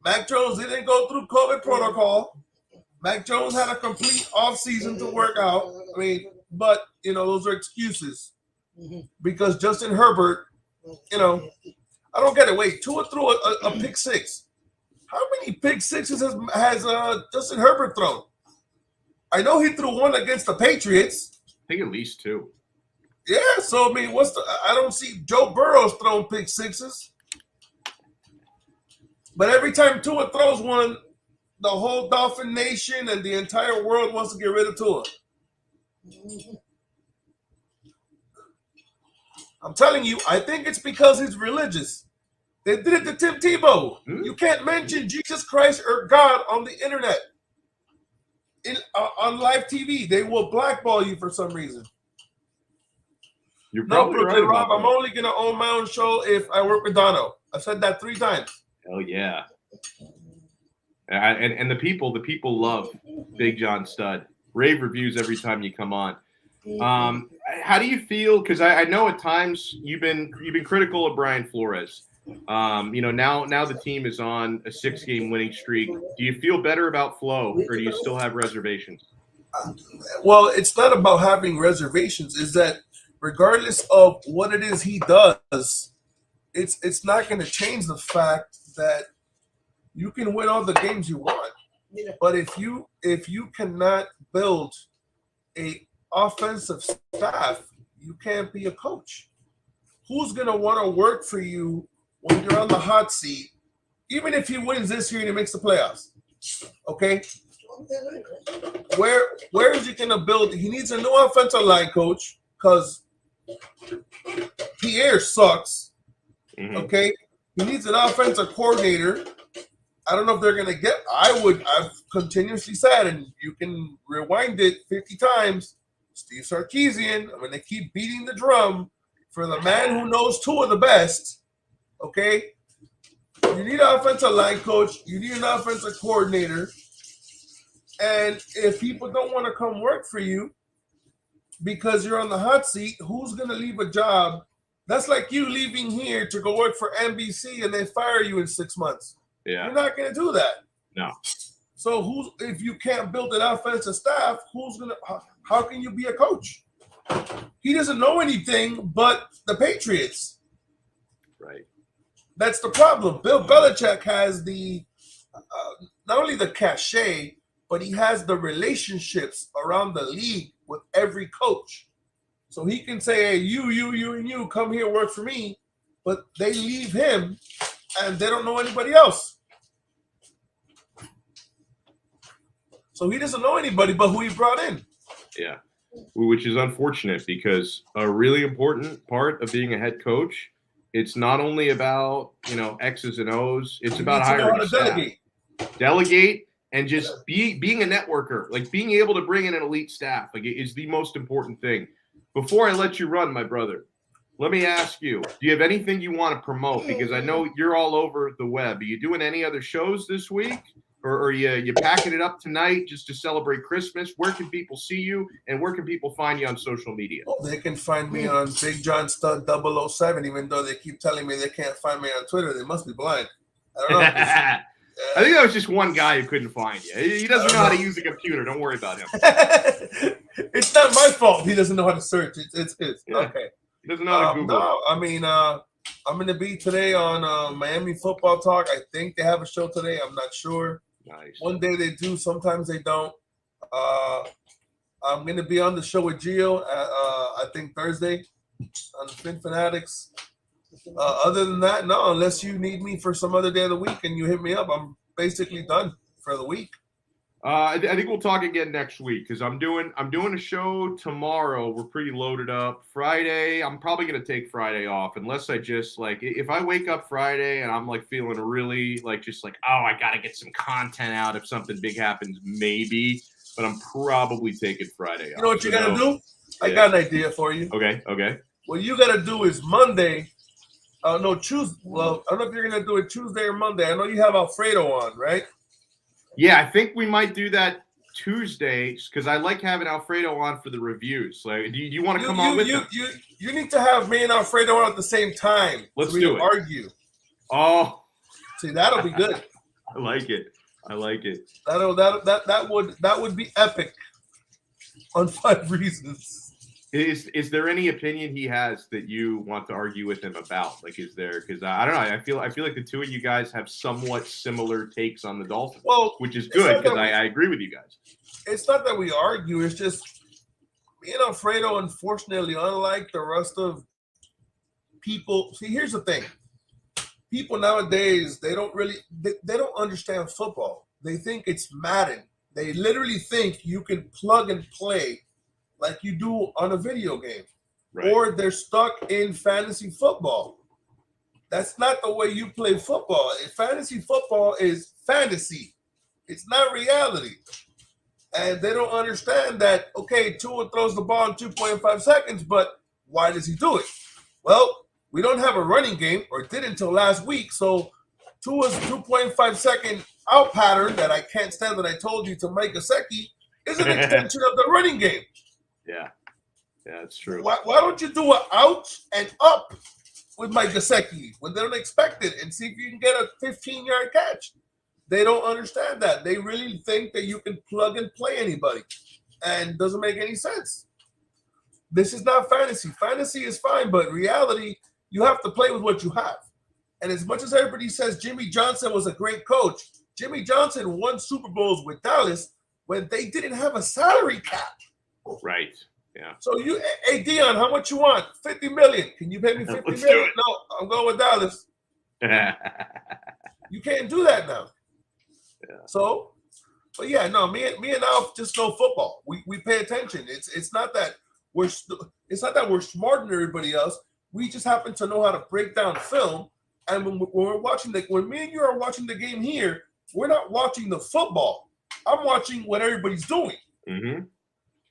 Mac Jones didn't go through COVID protocol. Mac Jones had a complete offseason to work out. But, those are excuses. Because Justin Herbert, I don't get it. Wait, Tua threw a pick 6. How many pick 6s has Justin Herbert thrown? I know he threw one against the Patriots. I think at least 2. Yeah, so I don't see Joe Burrow's thrown pick 6s. But every time Tua throws one, the whole Dolphin Nation and the entire world wants to get rid of Tua. I'm telling you, I think it's because he's religious. They did it to Tim Tebow. You can't mention Jesus Christ or God on the internet. On live TV, they will blackball you for some reason. You're No, probably Brooklyn right Rob, about I'm that. only going to own my own show if I work with Donno. I've said that 3 times. Hell yeah. And the people love Big John Stud. Rave reviews every time you come on. How do you feel? Because I know at times you've been critical of Brian Flores. Now the team is on a 6-game winning streak. Do you feel better about Flo, or do you still have reservations? Well, it's not about having reservations. Is that regardless of what it is he does, it's not going to change the fact that you can win all the games you want. But if you cannot build a offensive staff, you can't be a coach. Who's going to want to work for you when you're on the hot seat, even if he wins this year and he makes the playoffs? Okay? Where is he going to build? He needs a new offensive line coach because Pierre sucks. Mm-hmm. Okay? He needs an offensive coordinator. I don't know if they're going to get – I've continuously said, and you can rewind it 50 times, Steve Sarkisian, I'm going to keep beating the drum for the man who knows 2 of the best, okay? You need an offensive line coach. You need an offensive coordinator. And if people don't want to come work for you because you're on the hot seat, who's going to leave a job? That's like you leaving here to go work for NBC and they fire you in 6 months. Yeah. You're not going to do that. No. So if you can't build an offensive staff, how can you be a coach? He doesn't know anything but the Patriots. Right. That's the problem. Bill Belichick has the not only the cachet, but he has the relationships around the league with every coach. So he can say, hey, you come here, work for me. But they leave him and they don't know anybody else. So he doesn't know anybody but who he brought in. Yeah, which is unfortunate because a really important part of being a head coach, it's not only about, X's and O's. It's about hiring staff. Delegate and just being a networker, like being able to bring in an elite staff, like is the most important thing. Before I let you run, my brother, let me ask you, do you have anything you want to promote? Because I know you're all over the web. Are you doing any other shows this week? Or are you packing it up tonight just to celebrate Christmas? Where can people see you, and where can people find you on social media? Well, they can find me on Big John Stud 007, even though they keep telling me they can't find me on Twitter. They must be blind. I don't know. I think that was just one guy who couldn't find you. He doesn't know how to use a computer. Don't worry about him. It's not my fault. He doesn't know how to search. It's his. Yeah. Okay. He doesn't know how to Google. No, I mean, I'm going to be today on Miami Football Talk. I think they have a show today. I'm not sure. Nice. One day they do. Sometimes they don't. I'm going to be on the show with Gio, I think Thursday on the Fin Fanatics. Other than that, no, unless you need me for some other day of the week and you hit me up, I'm basically done for the week. I think we'll talk again next week because I'm doing a show tomorrow. We're pretty loaded up. Friday, I'm probably going to take Friday off unless I just if I wake up Friday and I'm feeling really oh, I got to get some content out if something big happens, maybe. But I'm probably taking Friday off. You know what you got to do? Yeah. I got an idea for you. Okay. What you got to do is Monday. Tuesday. Well, I don't know if you're going to do it Tuesday or Monday. I know you have Alfredo on, right? Yeah, I think we might do that Tuesday because I like having Alfredo on for the reviews. Do you want to come on with him? You need to have me and Alfredo on at the same time. Let's so do it. Argue. Oh, see, that'll be good. I like it. That would be epic. On 5 reasons. Is there any opinion he has that you want to argue with him about? Is there? Because I don't know. I feel like the two of you guys have somewhat similar takes on the Dolphins, which is good because I agree with you guys. It's not that we argue. It's just me and Alfredo, unfortunately, unlike the rest of people. See, here's the thing. People nowadays, they don't understand football. They think it's Madden. They literally think you can plug and play like you do on a video game. Right. Or they're stuck in fantasy football. That's not the way you play football. Fantasy football is fantasy. It's not reality. And they don't understand that, okay, Tua throws the ball in 2.5 seconds, but Why does he do it? Well, we don't have a running game, or did until last week. So Tua's 2.5 second out pattern that I can't stand that I told you to Mike Gesicki is an extension of the running game. Yeah, that's true. Why don't you do an out and up with Mike Gesicki when they don't expect it and see if you can get a 15-yard catch? They don't understand that. They really think that you can plug and play anybody, and doesn't make any sense. This is not fantasy. Fantasy is fine, but reality, you have to play with what you have. And as much as everybody says Jimmy Johnson was a great coach, Jimmy Johnson won Super Bowls with Dallas when they didn't have a salary cap. Right. Yeah. So hey Dion, how much you want? $50 million. Can you pay me $50 Let's million? do it. No, I'm going with Dallas. You can't do that now. Yeah. So, but yeah, no, me and Alf just know football. We pay attention. It's not that we're smarter than everybody else. We just happen to know how to break down film. And when we're watching when me and you are watching the game here, we're not watching the football. I'm watching what everybody's doing. Mm-hmm.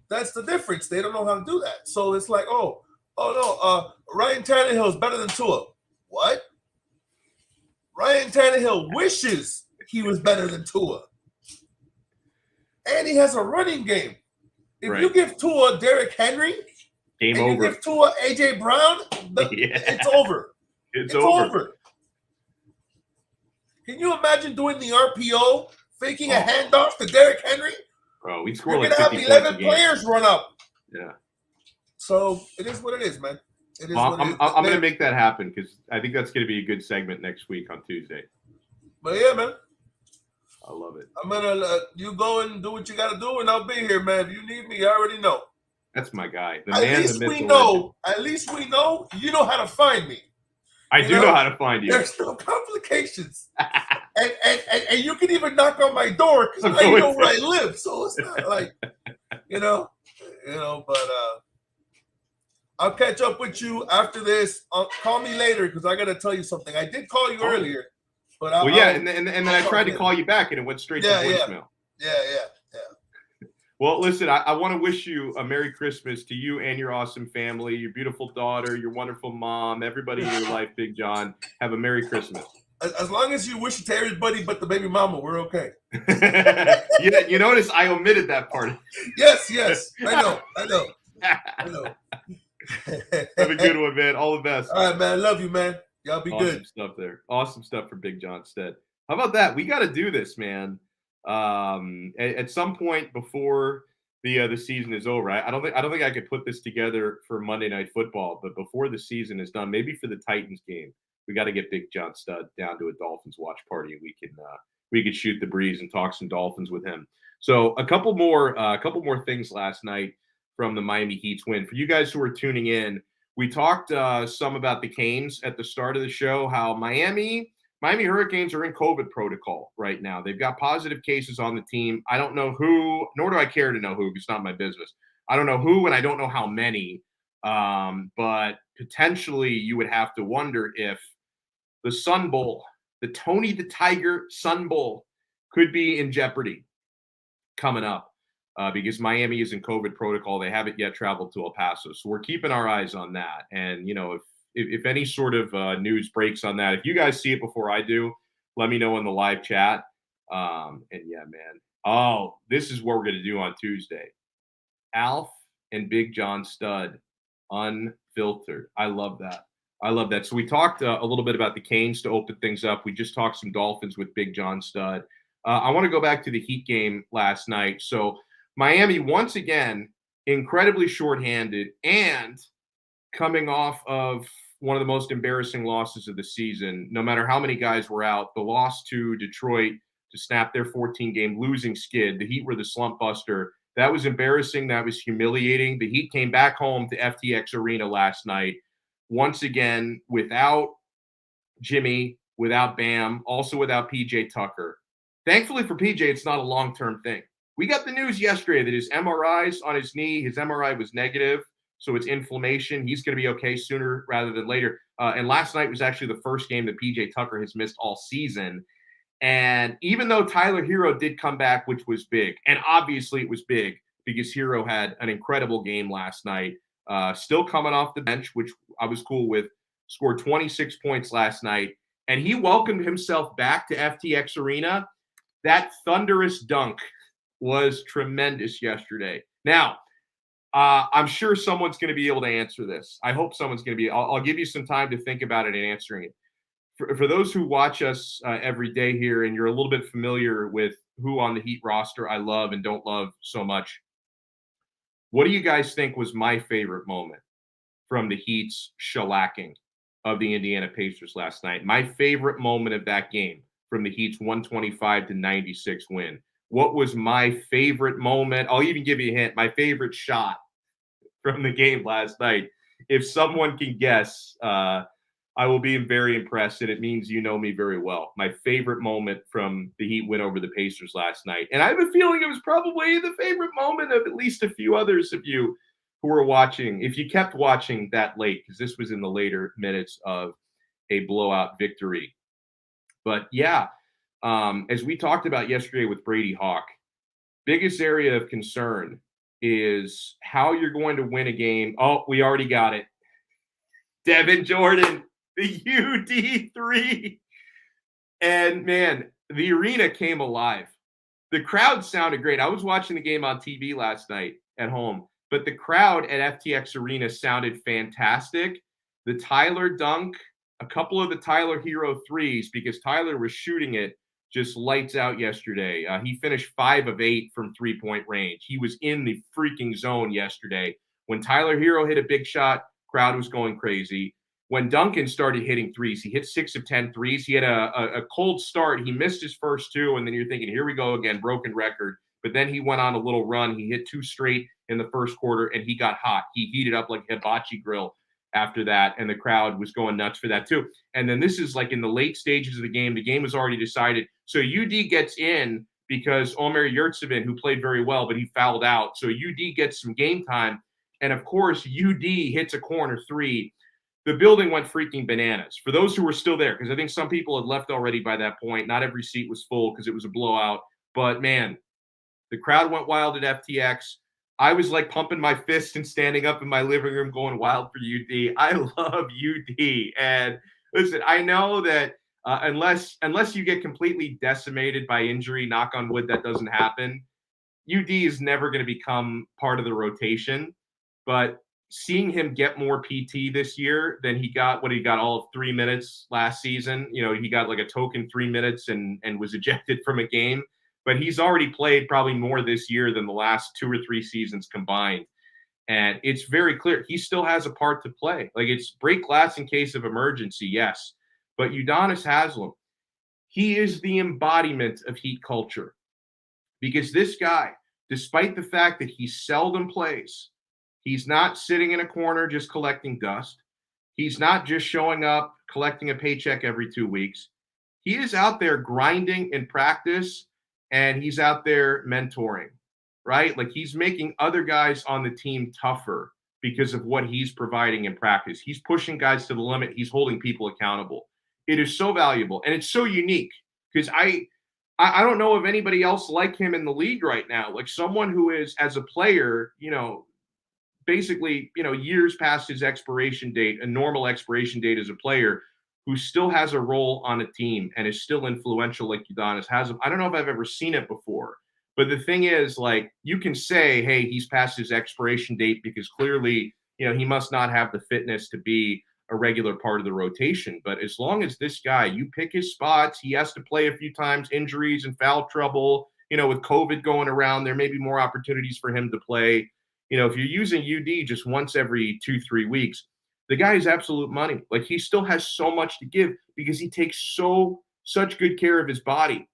That's the difference. They don't know how to do that. So it's like, oh no, Ryan Tannehill is better than Tua. What? Ryan Tannehill wishes he was better than Tua. And he has a running game. If you give Tua Derrick Henry, game and over. You give Tua AJ Brown, it's over. It's over. Can you imagine doing the RPO, faking a handoff to Derrick Henry? Bro, we'd score You're like gonna 50 have 11 points a game. players run up. Yeah. So it is what it is, man. It is I'm going to man. make that happen because I think that's going to be a good segment next week on Tuesday. But yeah, man. I love it. I'm gonna you go and do what you got to do, and I'll be here, man. If you need me, I already know. That's my guy. At least we know you know how to find me. I do know how to find you. There's no complications. and you can even knock on my door because I know where I live. So it's not like, but I'll catch up with you after this. Call me later because I got to tell you something. I did call you earlier, but and then I tried to call you back and it went straight to voicemail. Yeah. Well, listen, I want to wish you a Merry Christmas to you and your awesome family, your beautiful daughter, your wonderful mom, everybody in your life, Big John. Have a Merry Christmas. As long as you wish it to everybody but the baby mama, we're okay. You notice I omitted that part. Yes. I know. Have a good one, man. All the best. All right, man. Love you, man. Y'all be good. Awesome stuff there. Awesome stuff for Big John Stead. How about that? We got to do this, man. At some point before the season is over. I don't think I could put this together for Monday Night Football, but before the season is done, maybe for the Titans game, we got to get Big John Stud down to a Dolphins watch party, and we could shoot the breeze and talk some Dolphins with him. So a couple more things last night from the Miami Heat's win. For you guys who are tuning in, we talked some about the Canes at the start of the show, how Miami Hurricanes are in COVID protocol right now. They've got positive cases on the team. I don't know who, nor do I care to know who. It's not my business. I don't know who, and I don't know how many. But potentially you would have to wonder if the Sun Bowl, the Tony the Tiger Sun Bowl, could be in jeopardy coming up because Miami is in COVID protocol. They haven't yet traveled to El Paso. So we're keeping our eyes on that. And, if any sort of news breaks on that, if you guys see it before I do, let me know in the live chat. And yeah, man. Oh, this is what we're going to do on Tuesday. Alf and Big John Stud unfiltered. I love that. So we talked a little bit about the Canes to open things up. We just talked some Dolphins with Big John Stud. I want to go back to the Heat game last night. So Miami, once again, incredibly shorthanded and coming off of one of the most embarrassing losses of the season. No matter how many guys were out, the loss to Detroit to snap their 14-game losing skid, the Heat were the slump buster. That was embarrassing. That was humiliating. The Heat came back home to FTX Arena last night, once again, without Jimmy, without Bam, also without PJ Tucker. Thankfully for PJ, it's not a long-term thing. We got the news yesterday that his MRIs on his knee, his MRI was negative. So it's inflammation. He's going to be okay sooner rather than later. And last night was actually the first game that PJ Tucker has missed all season. And even though Tyler Hero did come back, which was big, and obviously it was big because Hero had an incredible game last night, still coming off the bench, which I was cool with, scored 26 points last night, and he welcomed himself back to FTX Arena. That thunderous dunk was tremendous yesterday. Now, I'm sure someone's going to be able to answer this. I hope someone's going to be. I'll give you some time to think about it and answering it. For those who watch us every day here, and you're a little bit familiar with who on the Heat roster I love and don't love so much, what do you guys think was my favorite moment from the Heat's shellacking of the Indiana Pacers last night? My favorite moment of that game from the Heat's 125-96 win. What was my favorite moment? I'll even give you a hint. My favorite shot from the game last night. If someone can guess, I will be very impressed, and it means you know me very well. My favorite moment from the Heat win over the Pacers last night. And I have a feeling it was probably the favorite moment of at least a few others of you who were watching, if you kept watching that late, because this was in the later minutes of a blowout victory. But yeah, as we talked about yesterday with Brady Hawk, biggest area of concern is how you're going to win a game. Oh, we already got it. Devin Jordan, the UD3. And man, the arena came alive. The crowd sounded great. I was watching the game on TV last night at home, but the crowd at FTX Arena sounded fantastic. The Tyler dunk, a couple of the Tyler Hero threes, because Tyler was shooting it just lights out yesterday. He finished 5 of 8 from three-point range. He was in the freaking zone yesterday. When Tyler Hero hit a big shot, crowd was going crazy. When Duncan started hitting threes, he hit 6 of 10 threes. He had a cold start. He missed his first 2, and then you're thinking, here we go again, broken record. But then he went on a little run. He hit 2 straight in the first quarter, and he got hot. He heated up like a hibachi grill after that, and the crowd was going nuts for that too. And then this is like in the late stages of the game. The game was already decided. So UD gets in because Omer Yurtseven, who played very well, but he fouled out. So UD gets some game time. And of course, UD hits a corner 3. The building went freaking bananas. For those who were still there, because I think some people had left already by that point. Not every seat was full because it was a blowout. But man, the crowd went wild at FTX. I was like pumping my fist and standing up in my living room going wild for UD. I love UD. And listen, I know that unless you get completely decimated by injury, knock on wood, that doesn't happen, UD is never going to become part of the rotation. But seeing him get more PT this year than he got all of 3 minutes last season. You know, he got like a token 3 minutes and was ejected from a game. But he's already played probably more this year than the last 2 or 3 seasons combined. And it's very clear he still has a part to play. Like, it's break glass in case of emergency, yes. But Udonis Haslem, he is the embodiment of Heat culture. Because this guy, despite the fact that he seldom plays, he's not sitting in a corner just collecting dust. He's not just showing up, collecting a paycheck every 2 weeks. He is out there grinding in practice, and he's out there mentoring, right? Like, he's making other guys on the team tougher because of what he's providing in practice. He's pushing guys to the limit. He's holding people accountable. It is so valuable, and it's so unique because I don't know of anybody else like him in the league right now. Like, someone who is, as a player, basically, years past his expiration date, a normal expiration date as a player, who still has a role on a team and is still influential like Udonis Haslem. I don't know if I've ever seen it before. But the thing is, like, you can say, hey, he's past his expiration date because clearly, he must not have the fitness to be a regular part of the rotation. But as long as this guy, you pick his spots, he has to play a few times, injuries and foul trouble, with COVID going around, there may be more opportunities for him to play. If you're using UD just once every 2-3 weeks, the guy is absolute money. Like, he still has so much to give because he takes such good care of his body.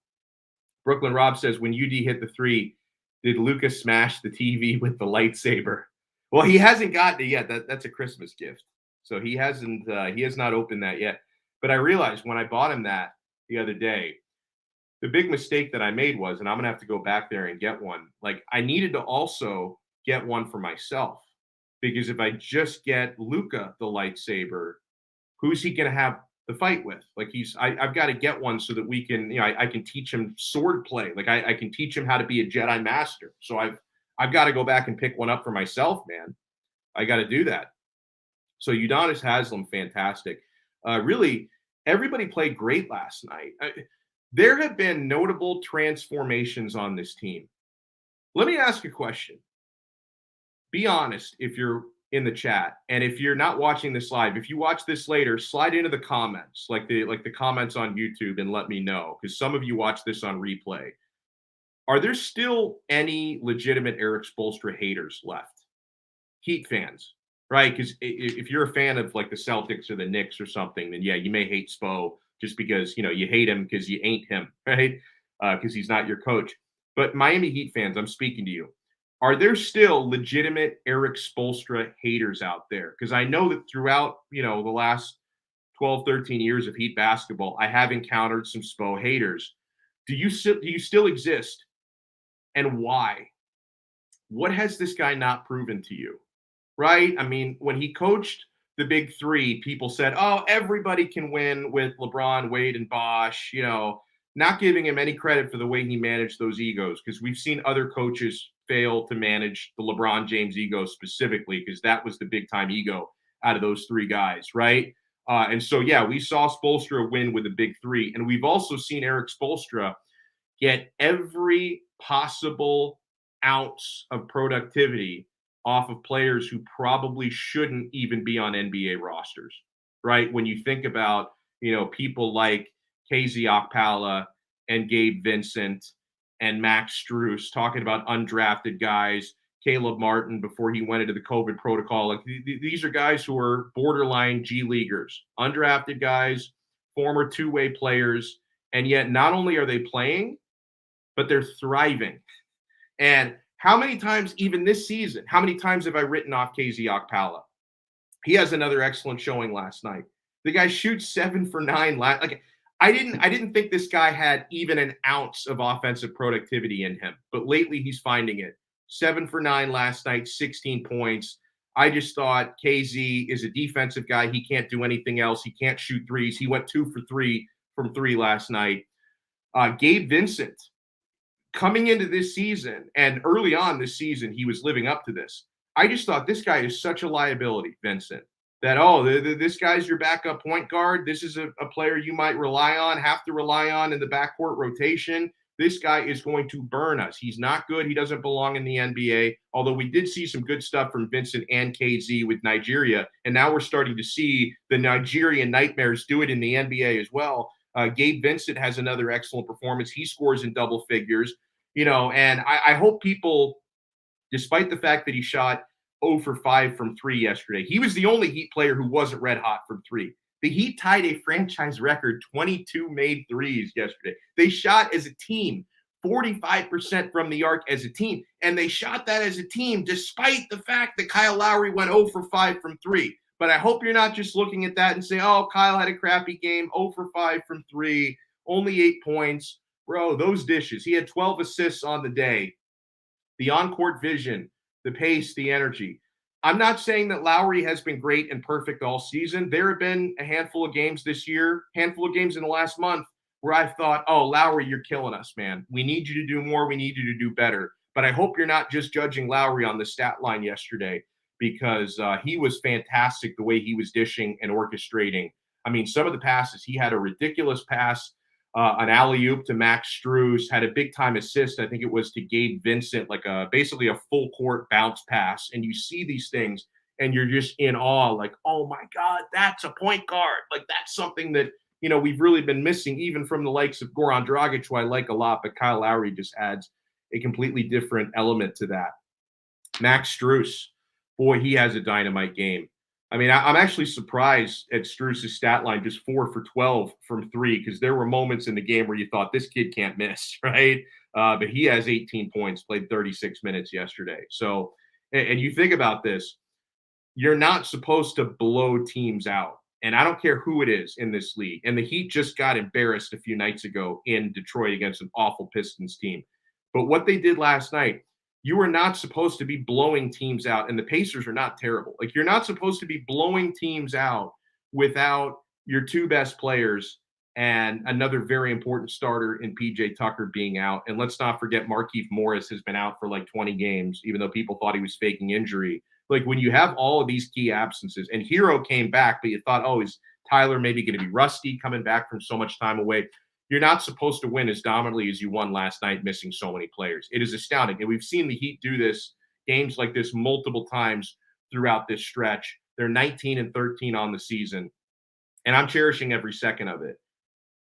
Brooklyn Rob says, when UD hit the 3, did Lucas smash the TV with the lightsaber? Well, he hasn't gotten it yet. That's a Christmas gift. So he has not opened that yet. But I realized when I bought him that the other day, the big mistake that I made was, and I'm going to have to go back there and get one, like, I needed to also get one for myself. Because if I just get Luka the lightsaber, who's he going to have the fight with? Like, I've got to get one so that we can, I can teach him sword play. Like, I can teach him how to be a Jedi master. So I've got to go back and pick one up for myself, man. I got to do that. So Udonis Haslem, fantastic. Really, everybody played great last night. There have been notable transformations on this team. Let me ask you a question. Be honest if you're in the chat, and if you're not watching this live, if you watch this later, slide into the comments, like the comments on YouTube, and let me know, because some of you watch this on replay. Are there still any legitimate Eric Spoelstra haters left? Heat fans, right? Because if you're a fan of like the Celtics or the Knicks or something, then yeah, you may hate Spo just because you hate him because you ain't him, right? Because he's not your coach. But Miami Heat fans, I'm speaking to you. Are there still legitimate Eric Spoelstra haters out there? Because I know that throughout the last 12, 13 years of Heat basketball, I have encountered some Spo haters. Do you still exist? And why? What has this guy not proven to you? Right? I mean, when he coached the big three, people said, oh, everybody can win with LeBron, Wade, and Bosh, not giving him any credit for the way he managed those egos, because we've seen other coaches fail to manage the LeBron James ego specifically, because that was the big time ego out of those three guys, right? And so, yeah, we saw Spoelstra win with the big three. And we've also seen Eric Spoelstra get every possible ounce of productivity off of players who probably shouldn't even be on NBA rosters, right? When you think about, people like KZ Okpala and Gabe Vincent and Max Strus, talking about undrafted guys, Caleb Martin before he went into the COVID protocol. Like these are guys who are borderline G leaguers, undrafted guys, former two-way players, and yet not only are they playing, but they're thriving. And how many times, even this season, how many times have I written off KZ Okpala? He has another excellent showing last night. The guy shoots 7 for 9. I didn't think this guy had even an ounce of offensive productivity in him, but lately he's finding it. 7 for 9 last night, 16 points. I just thought KZ is a defensive guy. He can't do anything else. He can't shoot threes. He went 2 for 3 from 3 last night. Gabe Vincent, coming into this season, and early on this season, he was living up to this. I just thought this guy is such a liability, Vincent, that, this guy's your backup point guard. This is a player you might have to rely on in the backcourt rotation. This guy is going to burn us. He's not good. He doesn't belong in the NBA, although we did see some good stuff from Vincent and KZ with Nigeria, and now we're starting to see the Nigerian Nightmares do it in the NBA as well. Gabe Vincent has another excellent performance. He scores in double figures, and I hope people, despite the fact that he shot 0 for 5 from 3 yesterday, he was the only Heat player who wasn't red hot from 3. The Heat tied a franchise record 22 made threes yesterday. They shot as a team 45% from the arc as a team, and they shot that as a team despite the fact that Kyle Lowry went 0 for 5 from 3. But I hope you're not just looking at that and saying, oh, Kyle had a crappy game, 0 for 5 from 3, only 8 points. Bro, those dishes. He had 12 assists on the day. The on-court vision, the pace, the energy. I'm not saying that Lowry has been great and perfect all season. There have been a handful of games this year, handful of games in the last month where I thought, oh, Lowry, you're killing us, man. We need you to do more. We need you to do better. But I hope you're not just judging Lowry on the stat line yesterday, because he was fantastic the way he was dishing and orchestrating. I mean, some of the passes, he had a ridiculous pass, an alley-oop to Max Strus, had a big-time assist. I think it was to Gabe Vincent, like basically a full-court bounce pass. And you see these things, and you're just in awe, like, oh, my God, that's a point guard. Like, that's something that, we've really been missing, even from the likes of Goran Dragic, who I like a lot, but Kyle Lowry just adds a completely different element to that. Max Strus, boy, he has a dynamite game. I mean, I'm actually surprised at Strus' stat line, just 4 for 12 from 3, because there were moments in the game where you thought this kid can't miss, right? But he has 18 points, played 36 minutes yesterday. So, and you think about this, you're not supposed to blow teams out. And I don't care who it is in this league. And the Heat just got embarrassed a few nights ago in Detroit against an awful Pistons team. But what they did last night, you are not supposed to be blowing teams out, and the Pacers are not terrible. Like, you're not supposed to be blowing teams out without your 2 best players and another very important starter in PJ Tucker being out. And let's not forget Markieff Morris has been out for like 20 games, even though people thought he was faking injury. Like when you have all of these key absences, and Hero came back, but you thought, oh, is Tyler maybe going to be rusty coming back from so much time away? You're not supposed to win as dominantly as you won last night, missing so many players. It is astounding. And we've seen the Heat do this, games like this, multiple times throughout this stretch. They're 19-13 on the season, and I'm cherishing every second of it.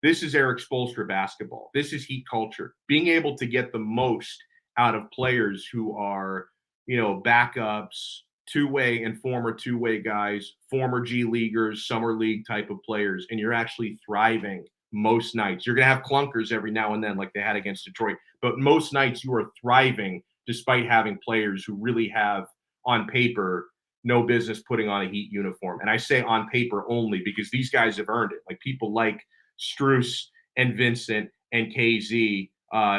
This is Eric Spoelstra basketball. This is Heat culture. Being able to get the most out of players who are, backups, two-way and former two-way guys, former G Leaguers, summer league type of players, and you're actually thriving most nights. You're going to have clunkers every now and then like they had against Detroit, but most nights you are thriving despite having players who really have, on paper, no business putting on a Heat uniform. And I say on paper only because these guys have earned it. Like people like Strus and Vincent and KZ,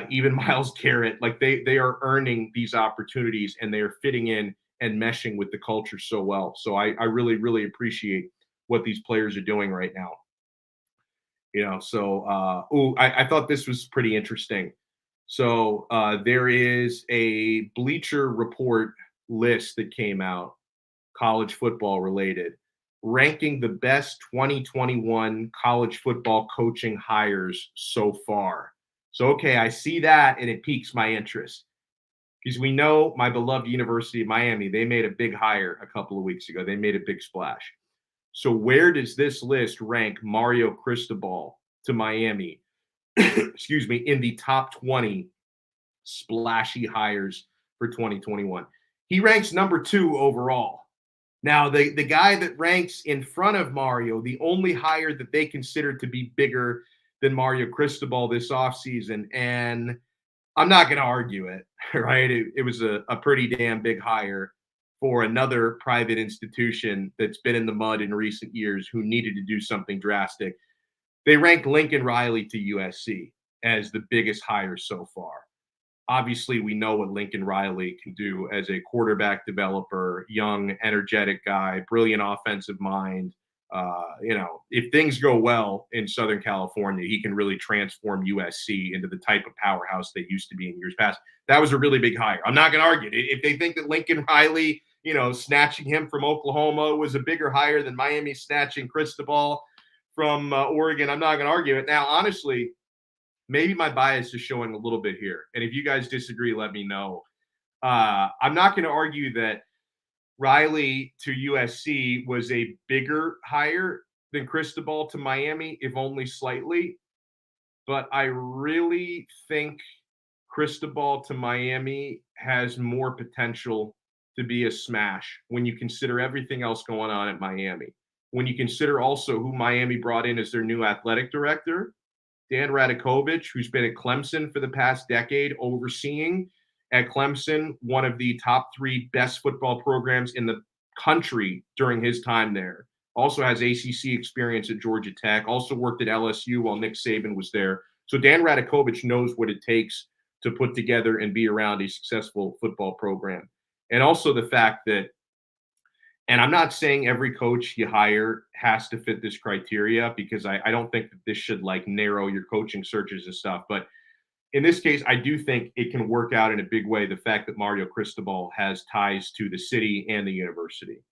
even Myles Garrett, like they are earning these opportunities and they are fitting in and meshing with the culture so well. So I really, really appreciate what these players are doing right now. I thought this was pretty interesting. So there is a Bleacher Report list that came out, college football related, ranking the best 2021 college football coaching hires so far. So, okay, I see that and it piques my interest because we know my beloved University of Miami, they made a big hire a couple of weeks ago. They made a big splash. So where does this list rank Mario Cristobal to Miami, excuse me, in the top 20 splashy hires for 2021? He ranks number 2 overall. Now, the guy that ranks in front of Mario, the only hire that they consider to be bigger than Mario Cristobal this offseason, and I'm not going to argue it, right? It was a pretty damn big hire for another private institution that's been in the mud in recent years who needed to do something drastic. They ranked Lincoln Riley to USC as the biggest hire so far. Obviously, we know what Lincoln Riley can do as a quarterback developer, young, energetic guy, brilliant offensive mind. If things go well in Southern California, he can really transform USC into the type of powerhouse they used to be in years past. That was a really big hire. I'm not going to argue it. If they think that Lincoln Riley, snatching him from Oklahoma was a bigger hire than Miami snatching Cristobal from Oregon, I'm not going to argue it. Now, honestly, maybe my bias is showing a little bit here. And if you guys disagree, let me know. I'm not going to argue that Riley to USC was a bigger hire than Cristobal to Miami, if only slightly. But I really think Cristobal to Miami has more potential to be a smash when you consider everything else going on at Miami. When you consider also who Miami brought in as their new athletic director, Dan Radakovich, who's been at Clemson for the past decade, overseeing at Clemson one of the top 3 best football programs in the country during his time there. Also has ACC experience at Georgia Tech, also worked at LSU while Nick Saban was there. So Dan Radakovich knows what it takes to put together and be around a successful football program. And also the fact that, and I'm not saying every coach you hire has to fit this criteria because I don't think that this should narrow your coaching searches and stuff. But in this case, I do think it can work out in a big way. The fact that Mario Cristobal has ties to the city and the university,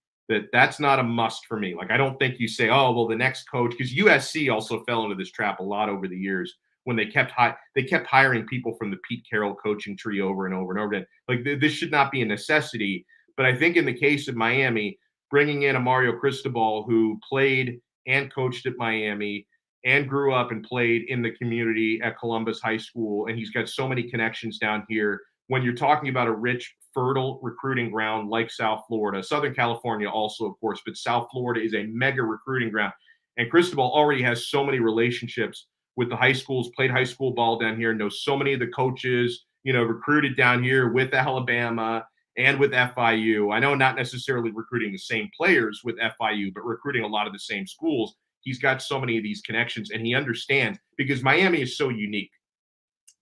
that's not a must for me. I don't think you say, oh, well, the next coach, because USC also fell into this trap a lot over the years when they kept hiring people from the Pete Carroll coaching tree over and over and over again. This should not be a necessity. But I think in the case of Miami, bringing in a Mario Cristobal who played and coached at Miami and grew up and played in the community at Columbus High School, and he's got so many connections down here. When you're talking about a rich, fertile recruiting ground like South Florida, Southern California also, of course, but South Florida is a mega recruiting ground. And Cristobal already has so many relationships with the high schools, played high school ball down here, knows so many of the coaches, recruited down here with Alabama and with FIU. I know not necessarily recruiting the same players with FIU, but recruiting a lot of the same schools. He's got so many of these connections, and he understands because Miami is so unique.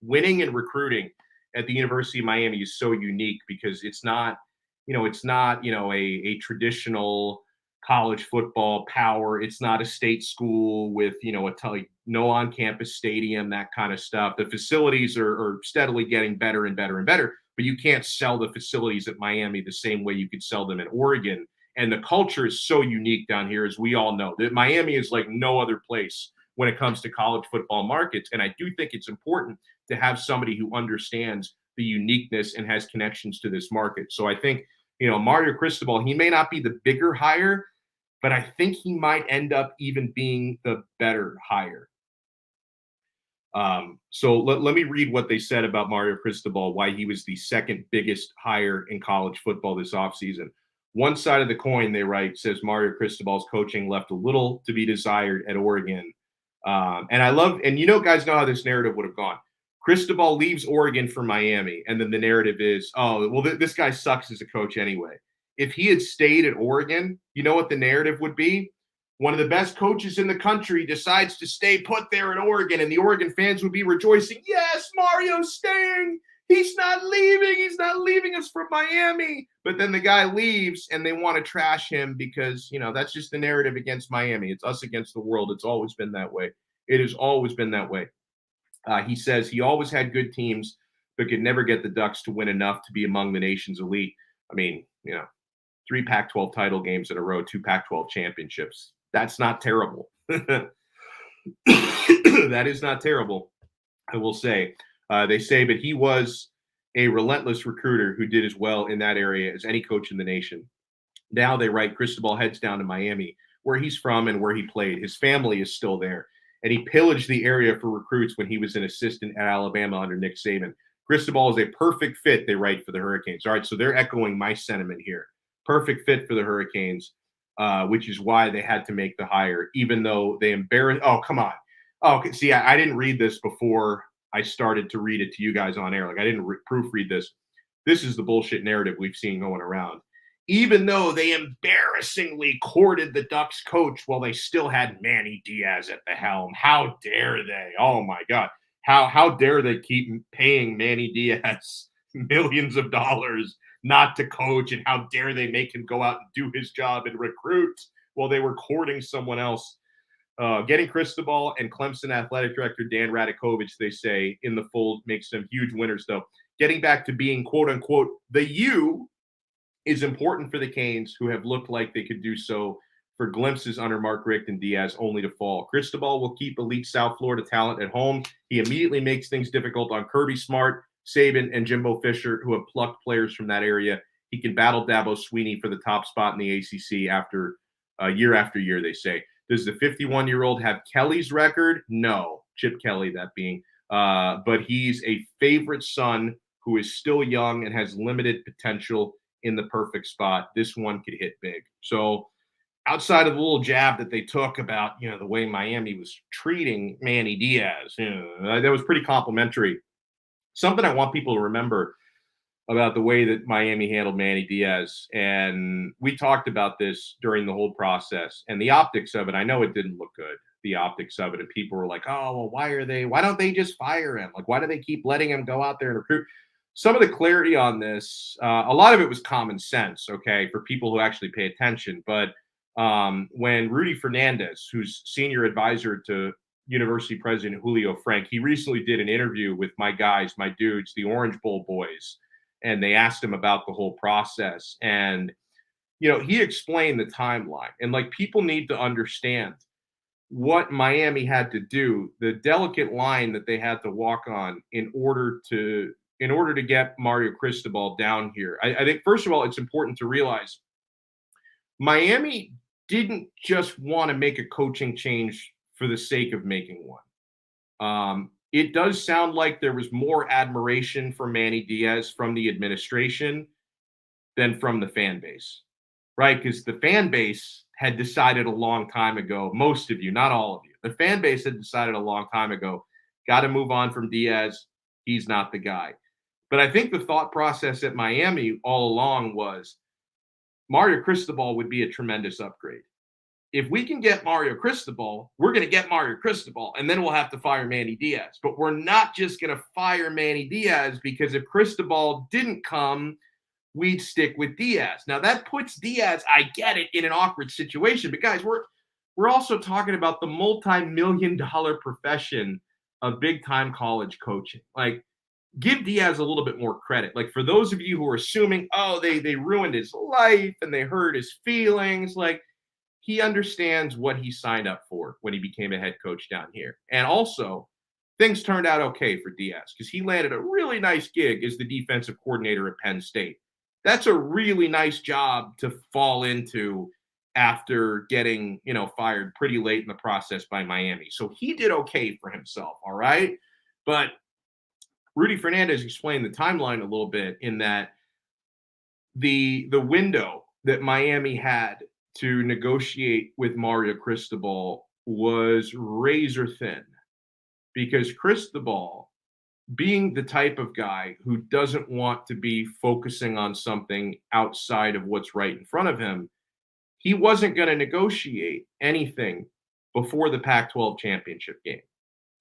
Winning and recruiting at the University of Miami is so unique because it's not a traditional college football power. It's not a state school with, no on-campus stadium, that kind of stuff. The facilities are steadily getting better and better and better, but you can't sell the facilities at Miami the same way you could sell them in Oregon. And the culture is so unique down here, as we all know. That Miami is like no other place when it comes to college football markets. And I do think it's important to have somebody who understands the uniqueness and has connections to this market. So I think, Mario Cristobal, he may not be the bigger hire, but I think he might end up even being the better hire. So let me read what they said about Mario Cristobal, why he was the second biggest hire in college football this offseason. One side of the coin, they write, says Mario Cristobal's coaching left a little to be desired at Oregon. And guys know how this narrative would have gone. Cristobal leaves Oregon for Miami, and then the narrative is, this guy sucks as a coach anyway. If he had stayed at Oregon, you know what the narrative would be? One of the best coaches in the country decides to stay put there at Oregon, and the Oregon fans would be rejoicing. Yes, Mario's staying. He's not leaving. He's not leaving us from Miami. But then the guy leaves, and they want to trash him because, that's just the narrative against Miami. It's us against the world. It's always been that way. It has always been that way. He says he always had good teams, but could never get the Ducks to win enough to be among the nation's elite. I mean, 3 Pac-12 title games in a row, 2 Pac-12 championships. That's not terrible. That is not terrible, I will say. They say, but he was a relentless recruiter who did as well in that area as any coach in the nation. Now they write Cristobal heads down to Miami, where he's from and where he played. His family is still there. And he pillaged the area for recruits when he was an assistant at Alabama under Nick Saban. Cristobal is a perfect fit, they write, for the Hurricanes. All right, so they're echoing my sentiment here. Perfect fit for the Hurricanes, which is why they had to make the hire, even though they embarrassed. Oh, come on. Oh, okay. See, I didn't read this before I started to read it to you guys on air. Like, I didn't proofread this. This is the bullshit narrative we've seen going around. Even though they embarrassingly courted the Ducks coach while they still had Manny Diaz at the helm. How dare they? Oh, my God. How dare they keep paying Manny Diaz millions of dollars not to coach, and how dare they make him go out and do his job and recruit while they were courting someone else. Getting Cristobal and Clemson athletic director Dan Radakovich, they say, in the fold makes them huge winners, though. Getting back to being, quote-unquote, the U is important for the Canes, who have looked like they could do so for glimpses under Mark Richt and Diaz, only to fall. Cristobal will keep elite South Florida talent at home. He immediately makes things difficult on Kirby Smart, Saban, and Jimbo Fisher, who have plucked players from that area. He can battle Dabo Swinney for the top spot in the ACC after year, they say. Does the 51-year-old have Kelly's record? No. Chip Kelly, that being. But he's a favorite son who is still young and has limited potential in the perfect spot. This one could hit big. So outside of the little jab that they took about, the way Miami was treating Manny Diaz, that was pretty complimentary. Something I want people to remember about the way that Miami handled Manny Diaz, and we talked about this during the whole process, and the optics of it, I know it didn't look good, the optics of it, and people were like, oh, well, why don't they just fire him? Like, why do they keep letting him go out there and recruit? Some of the clarity on this, a lot of it was common sense, okay, for people who actually pay attention. But when Rudy Fernandez, who's senior advisor to University President Julio Frank, he recently did an interview with my guys, my dudes, the Orange Bowl boys, and they asked him about the whole process. And, he explained the timeline. And, people need to understand what Miami had to do, the delicate line that they had to walk on in order to get Mario Cristobal down here. I think, first of all, it's important to realize Miami didn't just want to make a coaching change for the sake of making one. It does sound like there was more admiration for Manny Diaz from the administration than from the fan base, right? Because the fan base had decided a long time ago, most of you, not all of you, the fan base had decided a long time ago, got to move on from Diaz. He's not the guy. But I think the thought process at Miami all along was Mario Cristobal would be a tremendous upgrade. If we can get Mario Cristobal, we're going to get Mario Cristobal, and then we'll have to fire Manny Diaz. But we're not just going to fire Manny Diaz, because if Cristobal didn't come, we'd stick with Diaz. Now that puts Diaz, I get it, in an awkward situation, but guys, we're also talking about the multi-million-dollar profession of big-time college coaching. Like, give Diaz a little bit more credit. Like, for those of you who are assuming, oh, they ruined his life and they hurt his feelings, like, he understands what he signed up for when he became a head coach down here. And also, things turned out okay for Diaz because he landed a really nice gig as the defensive coordinator at Penn State. That's a really nice job to fall into after getting, fired pretty late in the process by Miami. So he did okay for himself, all right? But Rudy Fernandez explained the timeline a little bit in that the window that Miami had to negotiate with Mario Cristobal was razor thin because Cristobal, being the type of guy who doesn't want to be focusing on something outside of what's right in front of him, he wasn't going to negotiate anything before the Pac-12 championship game,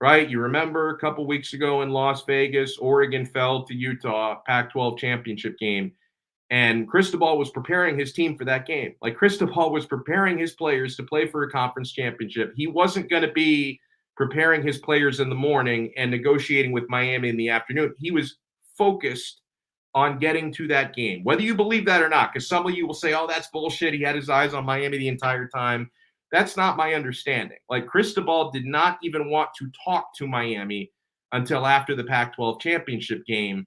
right? You remember a couple weeks ago in Las Vegas, Oregon fell to Utah, Pac-12 championship game, and Cristobal was preparing his team for that game. Like, Cristobal was preparing his players to play for a conference championship. He wasn't going to be preparing his players in the morning and negotiating with Miami in the afternoon. He was focused on getting to that game, whether you believe that or not, because some of you will say, oh, that's bullshit. He had his eyes on Miami the entire time. That's not my understanding. Like, Cristobal did not even want to talk to Miami until after the Pac-12 championship game.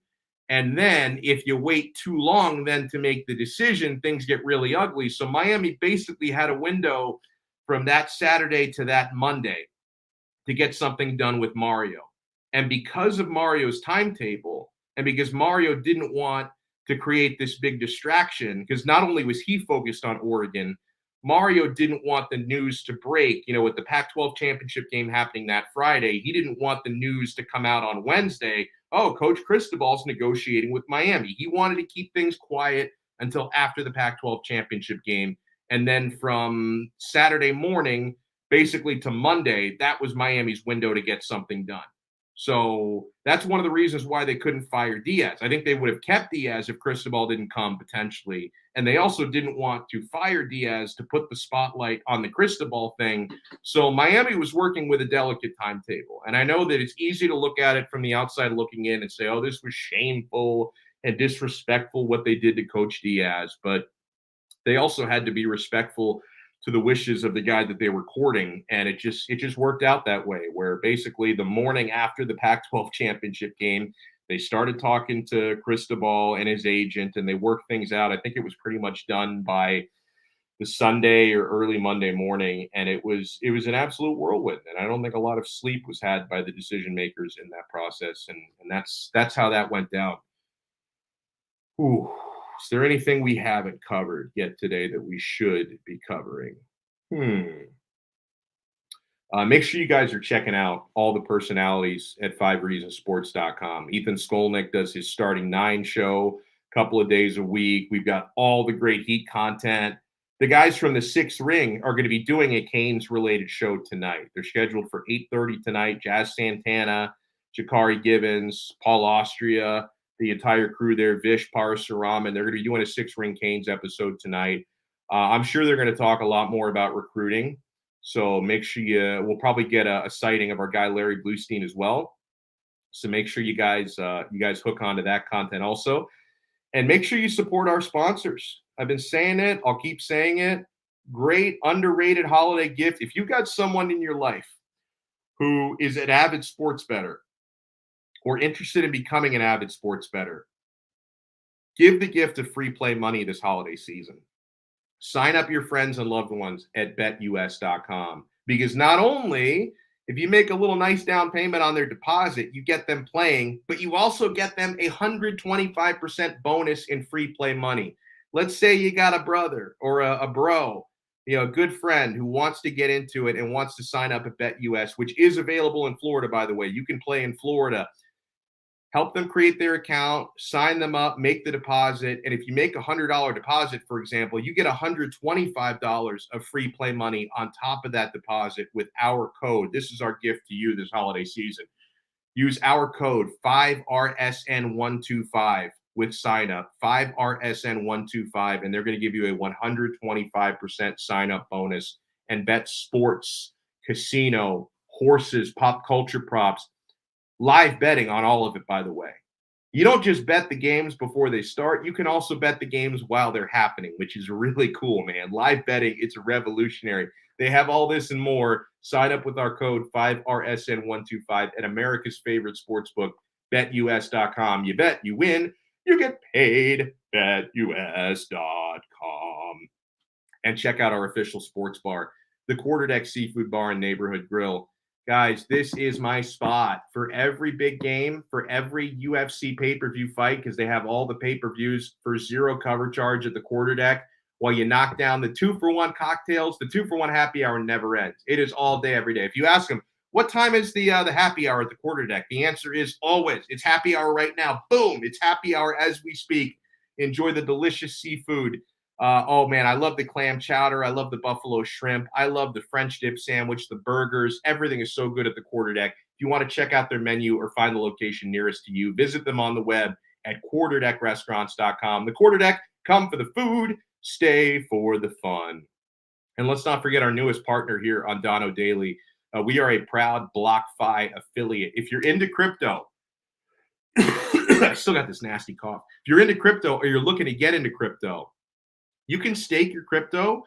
And then if you wait too long then to make the decision, things get really ugly. So Miami basically had a window from that Saturday to that Monday to get something done with Mario. And because of Mario's timetable, and because Mario didn't want to create this big distraction, because not only was he focused on Oregon, Mario didn't want the news to break, with the Pac-12 championship game happening that Friday. He didn't want the news to come out on Wednesday. Oh, Coach Cristobal's negotiating with Miami. He wanted to keep things quiet until after the Pac-12 championship game. And then from Saturday morning, basically to Monday, that was Miami's window to get something done. So that's one of the reasons why they couldn't fire Diaz. I think they would have kept Diaz if Cristobal didn't come potentially. And they also didn't want to fire Diaz to put the spotlight on the Cristobal thing. So Miami was working with a delicate timetable. And I know that it's easy to look at it from the outside looking in and say, oh, this was shameful and disrespectful what they did to Coach Diaz. But they also had to be respectful to the wishes of the guy that they were courting. And it just worked out that way, where basically the morning after the Pac-12 championship game, they started talking to Cristobal and his agent, and they worked things out. I think it was pretty much done by the Sunday or early Monday morning, and it was an absolute whirlwind. And I don't think a lot of sleep was had by the decision makers in that process, and that's how that went down. Ooh. Is there anything we haven't covered yet today that we should be covering? Make sure you guys are checking out all the personalities at 5reasonsports.com. Ethan Skolnick does his Starting 9 show a couple of days a week. We've got all the great Heat content. The guys from the Sixth Ring are going to be doing a Canes-related show tonight. They're scheduled for 8:30 tonight. Jazz Santana, Jakari Gibbons, Paul Austria, the entire crew there, Vish, Parasuraman. They're going to be doing a Six Ring Canes episode tonight. I'm sure they're going to talk a lot more about recruiting. So make sure we'll probably get a sighting of our guy, Larry Bluestein, as well. So make sure you guys hook onto that content also. And make sure you support our sponsors. I've been saying it. I'll keep saying it. Great, underrated holiday gift. If you've got someone in your life who is an avid sports bettor, or interested in becoming an avid sports bettor, give the gift of free play money this holiday season. Sign up your friends and loved ones at betus.com, because not only if you make a little nice down payment on their deposit, you get them playing, but you also get them 125% bonus in free play money. Let's say you got a brother or a bro, a good friend who wants to get into it and wants to sign up at BetUS, which is available in Florida, by the way. You can play in Florida. Help them create their account, sign them up, make the deposit. And if you make a $100 deposit, for example, you get $125 of free play money on top of that deposit with our code. This is our gift to you this holiday season. Use our code 5RSN125 with sign up, 5RSN125, and they're going to give you a 125% sign up bonus and bet sports, casino, horses, pop culture props, live betting on all of it, by the way. You don't just bet the games before they start. You can also bet the games while they're happening, which is really cool, man. Live betting, it's revolutionary. They have all this and more. Sign up with our code 5RSN125 at America's favorite sportsbook, BetUS.com. You bet, you win, you get paid. BetUS.com. And check out our official sports bar, the Quarterdeck Seafood Bar and Neighborhood Grill. Guys, this is my spot for every big game, for every UFC pay-per-view fight, because they have all the pay-per-views for zero cover charge at the Quarterdeck. While you knock down the 2-for-1 cocktails, the 2-for-1 happy hour never ends. It is all day, every day. If you ask them, what time is the happy hour at the Quarterdeck? The answer is always, it's happy hour right now. Boom, it's happy hour as we speak. Enjoy the delicious seafood. Oh, man, I love the clam chowder. I love the buffalo shrimp. I love the French dip sandwich, the burgers. Everything is so good at the Quarterdeck. If you want to check out their menu or find the location nearest to you, visit them on the web at quarterdeckrestaurants.com. The Quarterdeck, come for the food, stay for the fun. And let's not forget our newest partner here on Donno Daily. We are a proud BlockFi affiliate. If you're into crypto, I still got this nasty cough. If you're into crypto or you're looking to get into crypto, you can stake your crypto,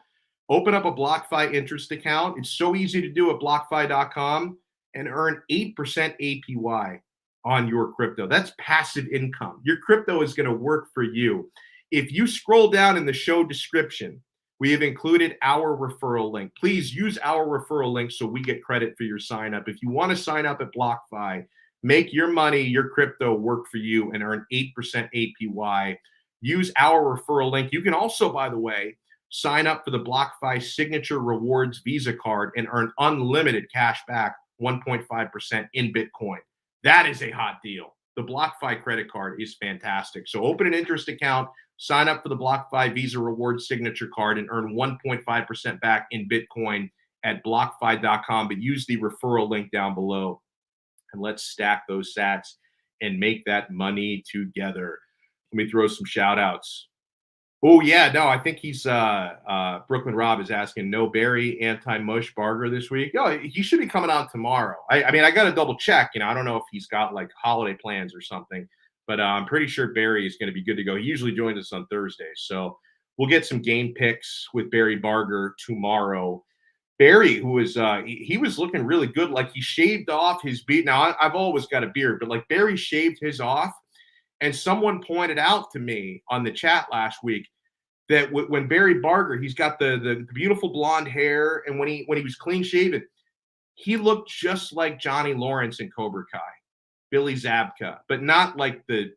open up a BlockFi interest account. It's so easy to do at blockfi.com and earn 8% APY on your crypto. That's passive income. Your crypto is going to work for you. If you scroll down in the show description, we have included our referral link. Please use our referral link so we get credit for your sign up. If you want to sign up at BlockFi, make your money, your crypto work for you and earn 8% APY. Use our referral link. You can also, by the way, sign up for the BlockFi Signature Rewards Visa card and earn unlimited cash back, 1.5% in Bitcoin. That is a hot deal. The BlockFi credit card is fantastic. So open an interest account, sign up for the BlockFi Visa Rewards Signature card, and earn 1.5% back in Bitcoin at blockfi.com. But use the referral link down below, and let's stack those sats and make that money together. Let me throw some shout outs. Oh, yeah, no, I think he's Brooklyn Rob is asking, no Barry anti-mush Barger this week. Oh, he should be coming on tomorrow. I mean, I got to double check. I don't know if he's got like holiday plans or something, but I'm pretty sure Barry is going to be good to go. He usually joins us on Thursdays. So we'll get some game picks with Barry Barger tomorrow. Barry, who is he was looking really good. Like he shaved off his beard. Now, I've always got a beard, but like Barry shaved his off. And someone pointed out to me on the chat last week that when Barry Barger, he's got the beautiful blonde hair, and when he was clean shaven, he looked just like Johnny Lawrence in Cobra Kai, Billy Zabka, but not like the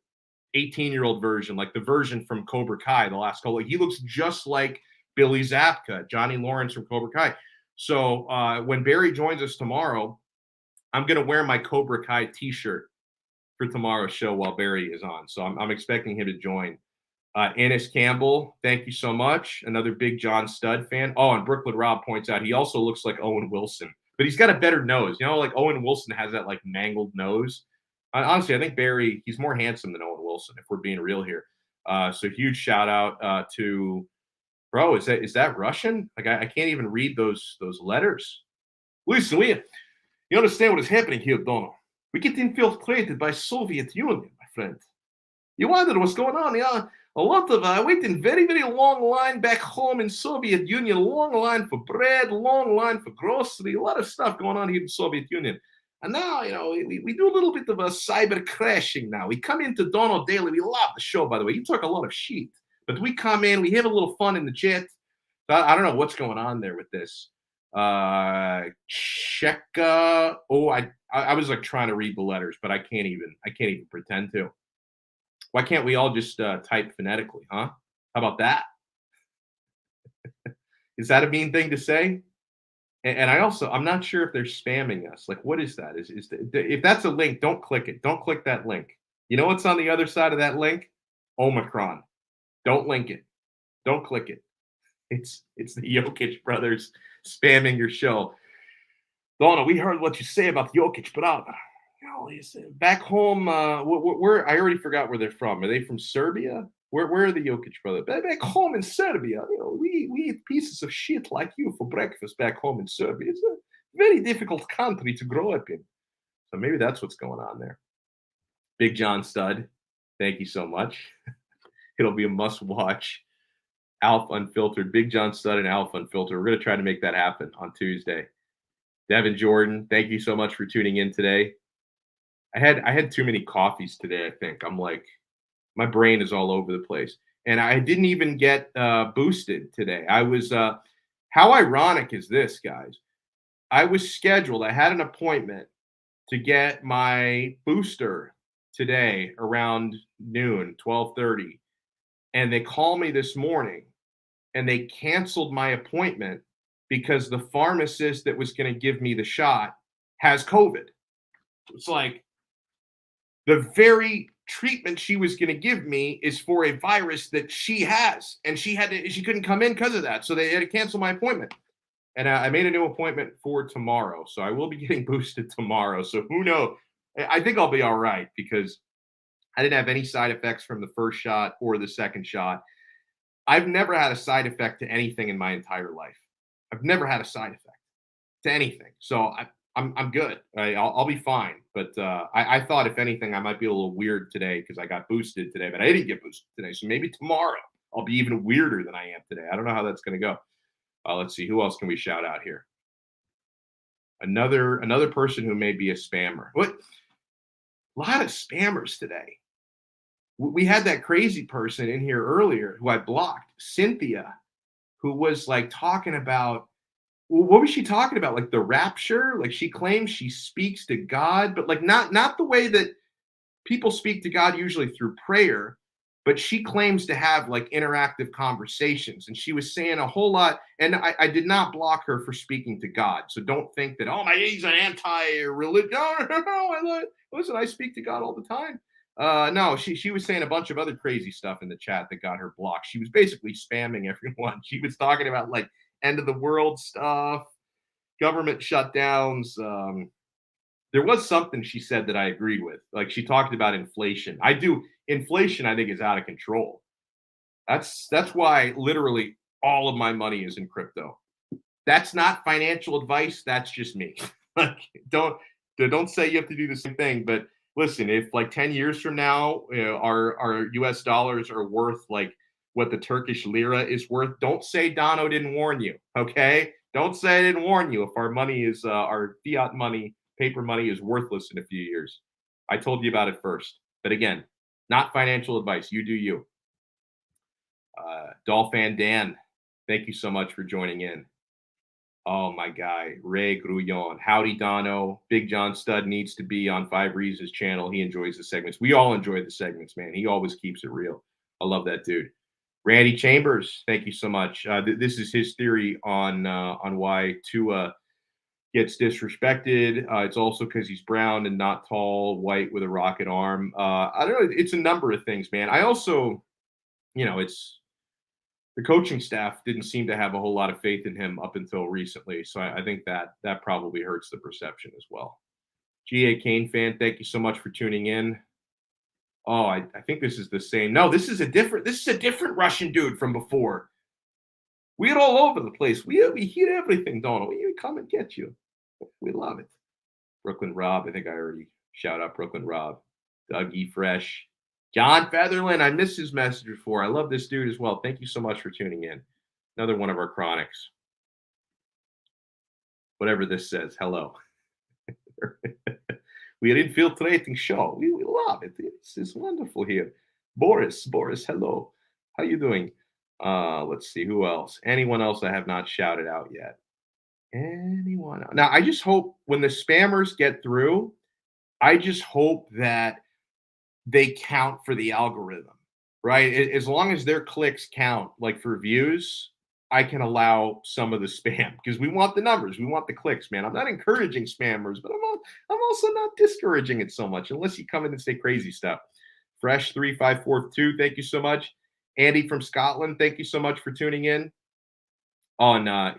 18-year-old version, like the version from Cobra Kai, the last couple. He looks just like Billy Zabka, Johnny Lawrence from Cobra Kai. So when Barry joins us tomorrow, I'm going to wear my Cobra Kai T-shirt for tomorrow's show while Barry is on. So I'm expecting him to join. Ennis Campbell, thank you so much. Another big John Studd fan. Oh, and Brooklyn Rob points out he also looks like Owen Wilson, but he's got a better nose. Like Owen Wilson has that like mangled nose. Honestly, I think Barry, he's more handsome than Owen Wilson, if we're being real here. So huge shout out to, bro, is that Russian? Like I can't even read those letters. Listen, you understand what is happening here, Donno? We get infiltrated by Soviet Union, my friend. You wonder what's going on? Yeah, a lot of waiting very, very long line back home in Soviet Union. Long line for bread, long line for grocery. A lot of stuff going on here in the Soviet Union. And now, we do a little bit of a cyber crashing now. We come into Donno Daily. We love the show, by the way. You talk a lot of shit. But we come in. We have a little fun in the chat. I don't know what's going on there with this. Cheka. Oh, I was like trying to read the letters, but I can't even pretend to. Why can't we all just type phonetically, huh? How about that? Is that a mean thing to say? And I'm not sure if they're spamming us. Like, what is that? If that's a link, don't click it. Don't click that link. You know what's on the other side of that link? Omicron. Don't link it. Don't click it. It's the Jokic brothers spamming your show. Donno, we heard what you say about Jokic, brother. he's back home. Where I already forgot where they're from. Are they from Serbia? Where are the Jokic brothers? Back home in Serbia, we eat pieces of shit like you for breakfast back home in Serbia. It's a very difficult country to grow up in. So maybe that's what's going on there. Big John Stud, thank you so much. It'll be a must watch. Alf Unfiltered, Big John Stud and Alf Unfiltered. We're going to try to make that happen on Tuesday. Devin Jordan, thank you so much for tuning in today. I had too many coffees today, I think. I'm like, my brain is all over the place. And I didn't even get boosted today. I was, how ironic is this, guys? I was scheduled, I had an appointment to get my booster today around noon, 12:30. And they called me this morning and they canceled my appointment because the pharmacist that was going to give me the shot has COVID. It's like the very treatment she was going to give me is for a virus that she has, and she couldn't come in because of that. So they had to cancel my appointment. And I made a new appointment for tomorrow. So I will be getting boosted tomorrow. So who knows? I think I'll be all right because I didn't have any side effects from the first shot or the second shot. I've never had a side effect to anything in my entire life. I've never had a side effect to anything. So I'm good. I'll be fine. But I thought, if anything, I might be a little weird today because I got boosted today, but I didn't get boosted today. So maybe tomorrow I'll be even weirder than I am today. I don't know how that's going to go. Let's see. Who else can we shout out here? Another person who may be a spammer. What? A lot of spammers today. We had that crazy person in here earlier who I blocked, Cynthia, who was like talking about, what was she talking about? Like the rapture? Like she claims she speaks to God, but like not the way that people speak to God usually through prayer, but she claims to have like interactive conversations. And she was saying a whole lot. And I did not block her for speaking to God. So don't think that, oh, he's an anti-religion. No. Listen, I speak to God all the time. No, she was saying a bunch of other crazy stuff in the chat that got her blocked. She was basically spamming everyone. She was talking about like end of the world stuff, government shutdowns. There was something she said that I agreed with. Like she talked about inflation. Inflation, I think, is out of control. That's why literally all of my money is in crypto. That's not financial advice. That's just me. Like don't say you have to do the same thing, but listen, if like 10 years from now, our US dollars are worth like what the Turkish lira is worth, don't say Donno didn't warn you, okay? Don't say I didn't warn you if our money is, our fiat money, paper money is worthless in a few years. I told you about it first. But again, not financial advice. You do you. Dolphin Dan, thank you so much for joining in. Oh, my guy, Ray Grullon. Howdy, Donno. Big John Stud needs to be on Five Reasons channel. He enjoys the segments. We all enjoy the segments, man. He always keeps it real. I love that dude. Randy Chambers, thank you so much. This is his theory on why Tua gets disrespected. It's also because he's brown and not tall, white with a rocket arm. I don't know. It's a number of things, man. I also, it's the coaching staff didn't seem to have a whole lot of faith in him up until recently. So I think that probably hurts the perception as well. G.A. Kane fan, thank you so much for tuning in. Oh, I think this is the same. No, this is a different Russian dude from before. We're all over the place. We hear everything, Donno. We come and get you. We love it. Brooklyn Rob, I think I already shout out Brooklyn Rob. Dougie Fresh. John Featherland, I missed his message before. I love this dude as well. Thank you so much for tuning in. Another one of our chronics. Whatever this says, hello. We are infiltrating show. We love it. It's wonderful here. Boris, hello. How you doing? Let's see, who else? Anyone else I have not shouted out yet? Anyone else? Now, I just hope when the spammers get through, I just hope that they count for the algorithm, right? As long as their clicks count, like for views, I can allow some of the spam because we want the numbers. We want the clicks, man. I'm not encouraging spammers, but I'm also not discouraging it so much unless you come in and say crazy stuff. Fresh 3542, thank you so much. Andy from Scotland, thank you so much for tuning in.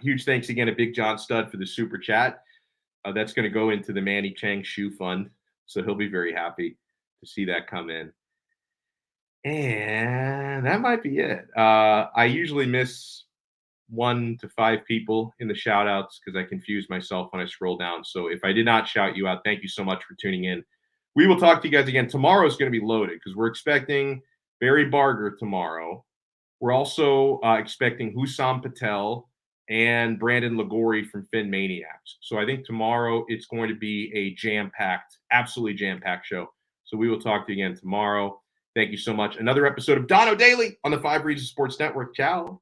Huge thanks again to Big John Stud for the super chat. That's going to go into the Manny Chang Shoe Fund. So he'll be very happy to see that come in. And that might be it. I usually miss 1 to 5 people in the shout outs because I confuse myself when I scroll down. So if I did not shout you out, thank you so much for tuning in. We will talk to you guys again. Tomorrow is going to be loaded because we're expecting Barry Barger tomorrow. We're also expecting Hussam Patel and Brandon Ligori from Fin Maniacs. So I think tomorrow it's going to be a jam-packed, absolutely jam-packed show. So we will talk to you again tomorrow. Thank you so much. Another episode of Donno Daily on the 5 Reasons Sports Network. Ciao.